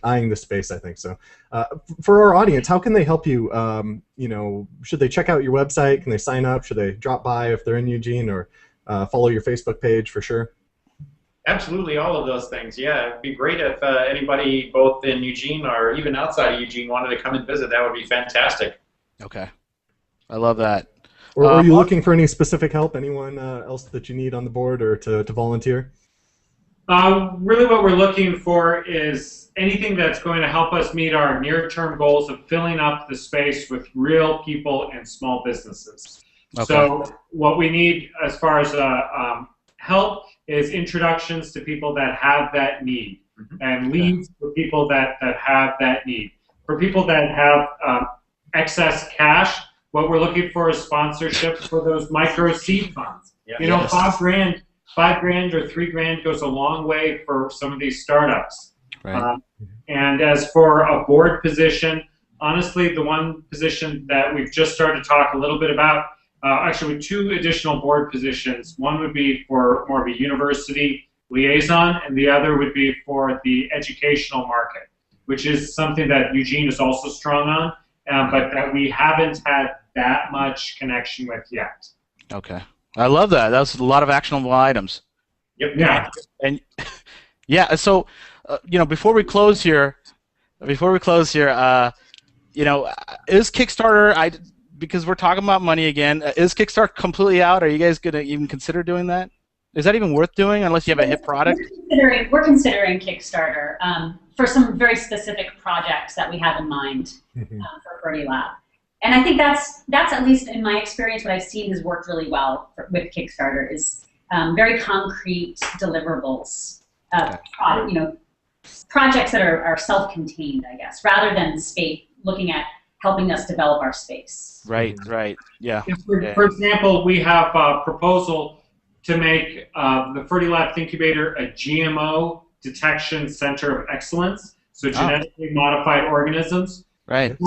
Speaker 2: eyeing this space. I think so. For our audience, how can they help you? Should they check out your website? Can they sign up? Should they drop by if they're in Eugene, or follow your Facebook page for sure?
Speaker 5: Absolutely, all of those things. Yeah, it'd be great if anybody both in Eugene or even outside of Eugene wanted to come and visit. That would be fantastic.
Speaker 1: Okay, I love that.
Speaker 2: Or are you looking for any specific help? Anyone else that you need on the board or to volunteer?
Speaker 3: Really what we're looking for is anything that's going to help us meet our near-term goals of filling up the space with real people and small businesses. Okay. So what we need as far as help is introductions to people that have that need, and leads for people that have that need. For people that have excess cash, what we're looking for is sponsorship for those micro seed funds. You know, $5 grand or $3 grand goes a long way for some of these startups.
Speaker 1: Right.
Speaker 3: And as for a board position, honestly, the one position that we've just started to talk a little bit about, actually with 2 additional board positions. One would be for more of a university liaison, and the other would be for the educational market, which is something that Eugene is also strong on, but that we haven't had that much connection with yet.
Speaker 1: Okay. I love that. That's a lot of actionable items.
Speaker 3: Yep. Yeah.
Speaker 1: And yeah, so you know, before we close here, you know, is Kickstarter? Because we're talking about money again. Is Kickstarter completely out? Are you guys gonna even consider doing that? Is that even worth doing unless you have a hit product?
Speaker 4: We're considering Kickstarter for some very specific projects that we have in mind for Fertilab. And I think that's at least in my experience, what I've seen has worked really well with Kickstarter is very concrete deliverables, you know, projects that are self-contained, I guess, rather than looking at helping us develop our space.
Speaker 1: Right, right, yeah.
Speaker 3: For example, we have a proposal to make the Fertilab Thinkubator a GMO detection center of excellence, so genetically modified organisms.
Speaker 1: Right.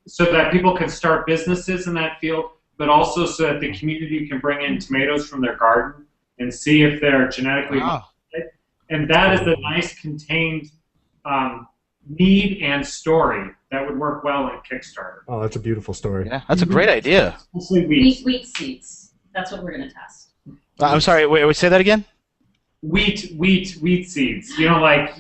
Speaker 3: So that people can start businesses in that field, but also so that the community can bring in tomatoes from their garden and see if they're genetically modified. And that is a nice contained need and story that would work well in Kickstarter.
Speaker 2: Oh, that's a beautiful story.
Speaker 1: Yeah, that's a great idea.
Speaker 4: Wheat seeds. That's what we're going to test.
Speaker 1: I'm sorry. Wait. Say that again.
Speaker 3: Wheat seeds. You know, like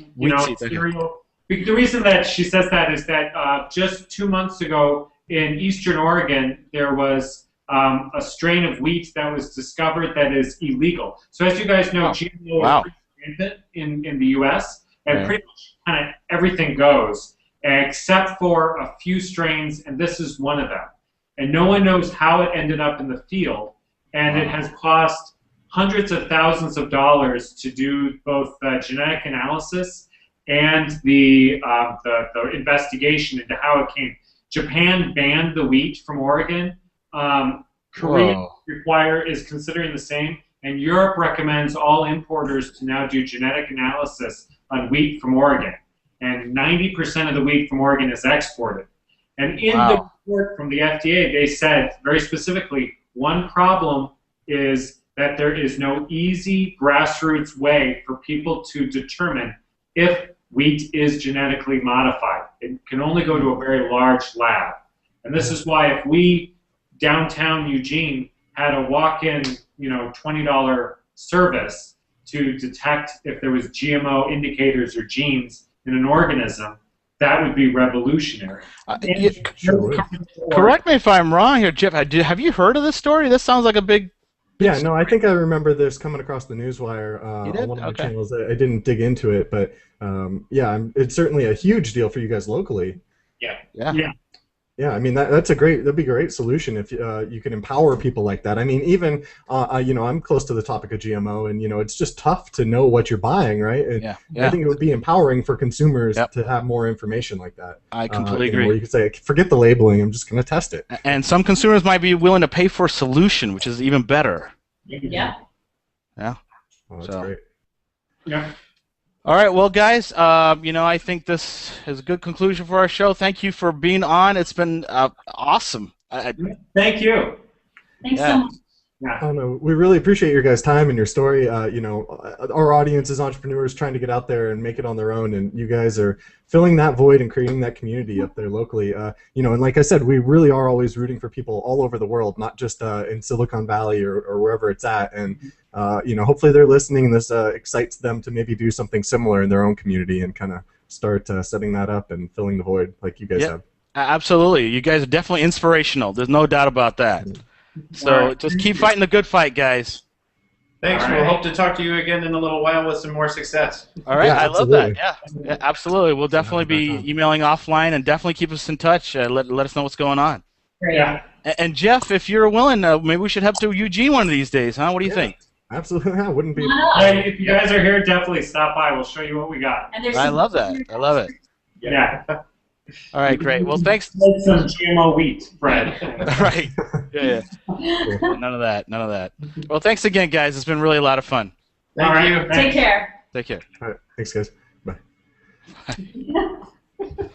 Speaker 3: cereal. The reason that she says that is that just 2 months ago in Eastern Oregon, there was a strain of wheat that was discovered that is illegal. So as you guys know, GMO is pretty rampant in the U.S. and pretty much kind of everything goes, except for a few strains, and this is one of them. And no one knows how it ended up in the field, and it has cost hundreds of thousands of dollars to do both the genetic analysis and the investigation into how it came. Japan banned the wheat from Oregon. Korea is considering the same, and Europe recommends all importers to now do genetic analysis on wheat from Oregon. And 90% of the wheat from Oregon is exported. And in the report from the FDA, they said very specifically, one problem is that there is no easy grassroots way for people to determine if wheat is genetically modified. It can only go to a very large lab. And this is why if we, downtown Eugene, had a walk-in, $20 service to detect if there was GMO indicators or genes in an organism, that would be revolutionary.
Speaker 1: Correct me if I'm wrong here, Jeff. Have you heard of this story? This sounds like a big...
Speaker 2: Yeah, no, I think I remember this coming across the newswire on one of my channels. I didn't dig into it, but it's certainly a huge deal for you guys locally. Yeah, I mean that'd be a great solution if you can empower people like that. I mean, even I'm close to the topic of GMO, and it's just tough to know what you're buying, right? I think it would be empowering for consumers to have more information like that.
Speaker 1: I completely agree.
Speaker 2: Where you could say, forget the labeling, I'm just going to test it.
Speaker 1: And some consumers might be willing to pay for a solution, which is even better.
Speaker 4: Yeah.
Speaker 2: Oh, that's great.
Speaker 3: Yeah.
Speaker 1: All right, well, guys, I think this is a good conclusion for our show. Thank you for being on. It's been awesome.
Speaker 3: Thank you.
Speaker 4: Thanks so much.
Speaker 2: Yeah. Oh, no, we really appreciate your guys' time and your story. Our audience is entrepreneurs trying to get out there and make it on their own, and you guys are filling that void and creating that community up there locally. And like I said, we really are always rooting for people all over the world, not just in Silicon Valley or wherever it's at. And hopefully they're listening, and this excites them to maybe do something similar in their own community and kind of start setting that up and filling the void like you guys have.
Speaker 1: Absolutely. You guys are definitely inspirational. There's no doubt about that. So just keep fighting the good fight, guys.
Speaker 5: Thanks. We'll hope to talk to you again in a little while with some more success.
Speaker 1: All right. I love that. Yeah, absolutely. We'll definitely be emailing offline, and definitely keep us in touch. Let us know what's going on.
Speaker 3: Yeah.
Speaker 1: And Jeff, if you're willing, maybe we should head to Eugene one of these days, huh? What do you think?
Speaker 2: Absolutely, yeah, wouldn't be.
Speaker 3: And if you guys are here, definitely stop by. We'll show you what we got.
Speaker 4: And there's
Speaker 1: I
Speaker 4: some-
Speaker 1: love that. I love it.
Speaker 3: Yeah.
Speaker 1: All right, great. Well, thanks.
Speaker 3: Make some GMO wheat bread.
Speaker 1: Right. Yeah. None of that. None of that. Well, thanks again, guys. It's been really a lot of fun.
Speaker 5: Thank
Speaker 3: All right,
Speaker 5: you.
Speaker 3: thanks.
Speaker 4: Take care.
Speaker 1: Take care.
Speaker 2: All right, thanks, guys. Bye.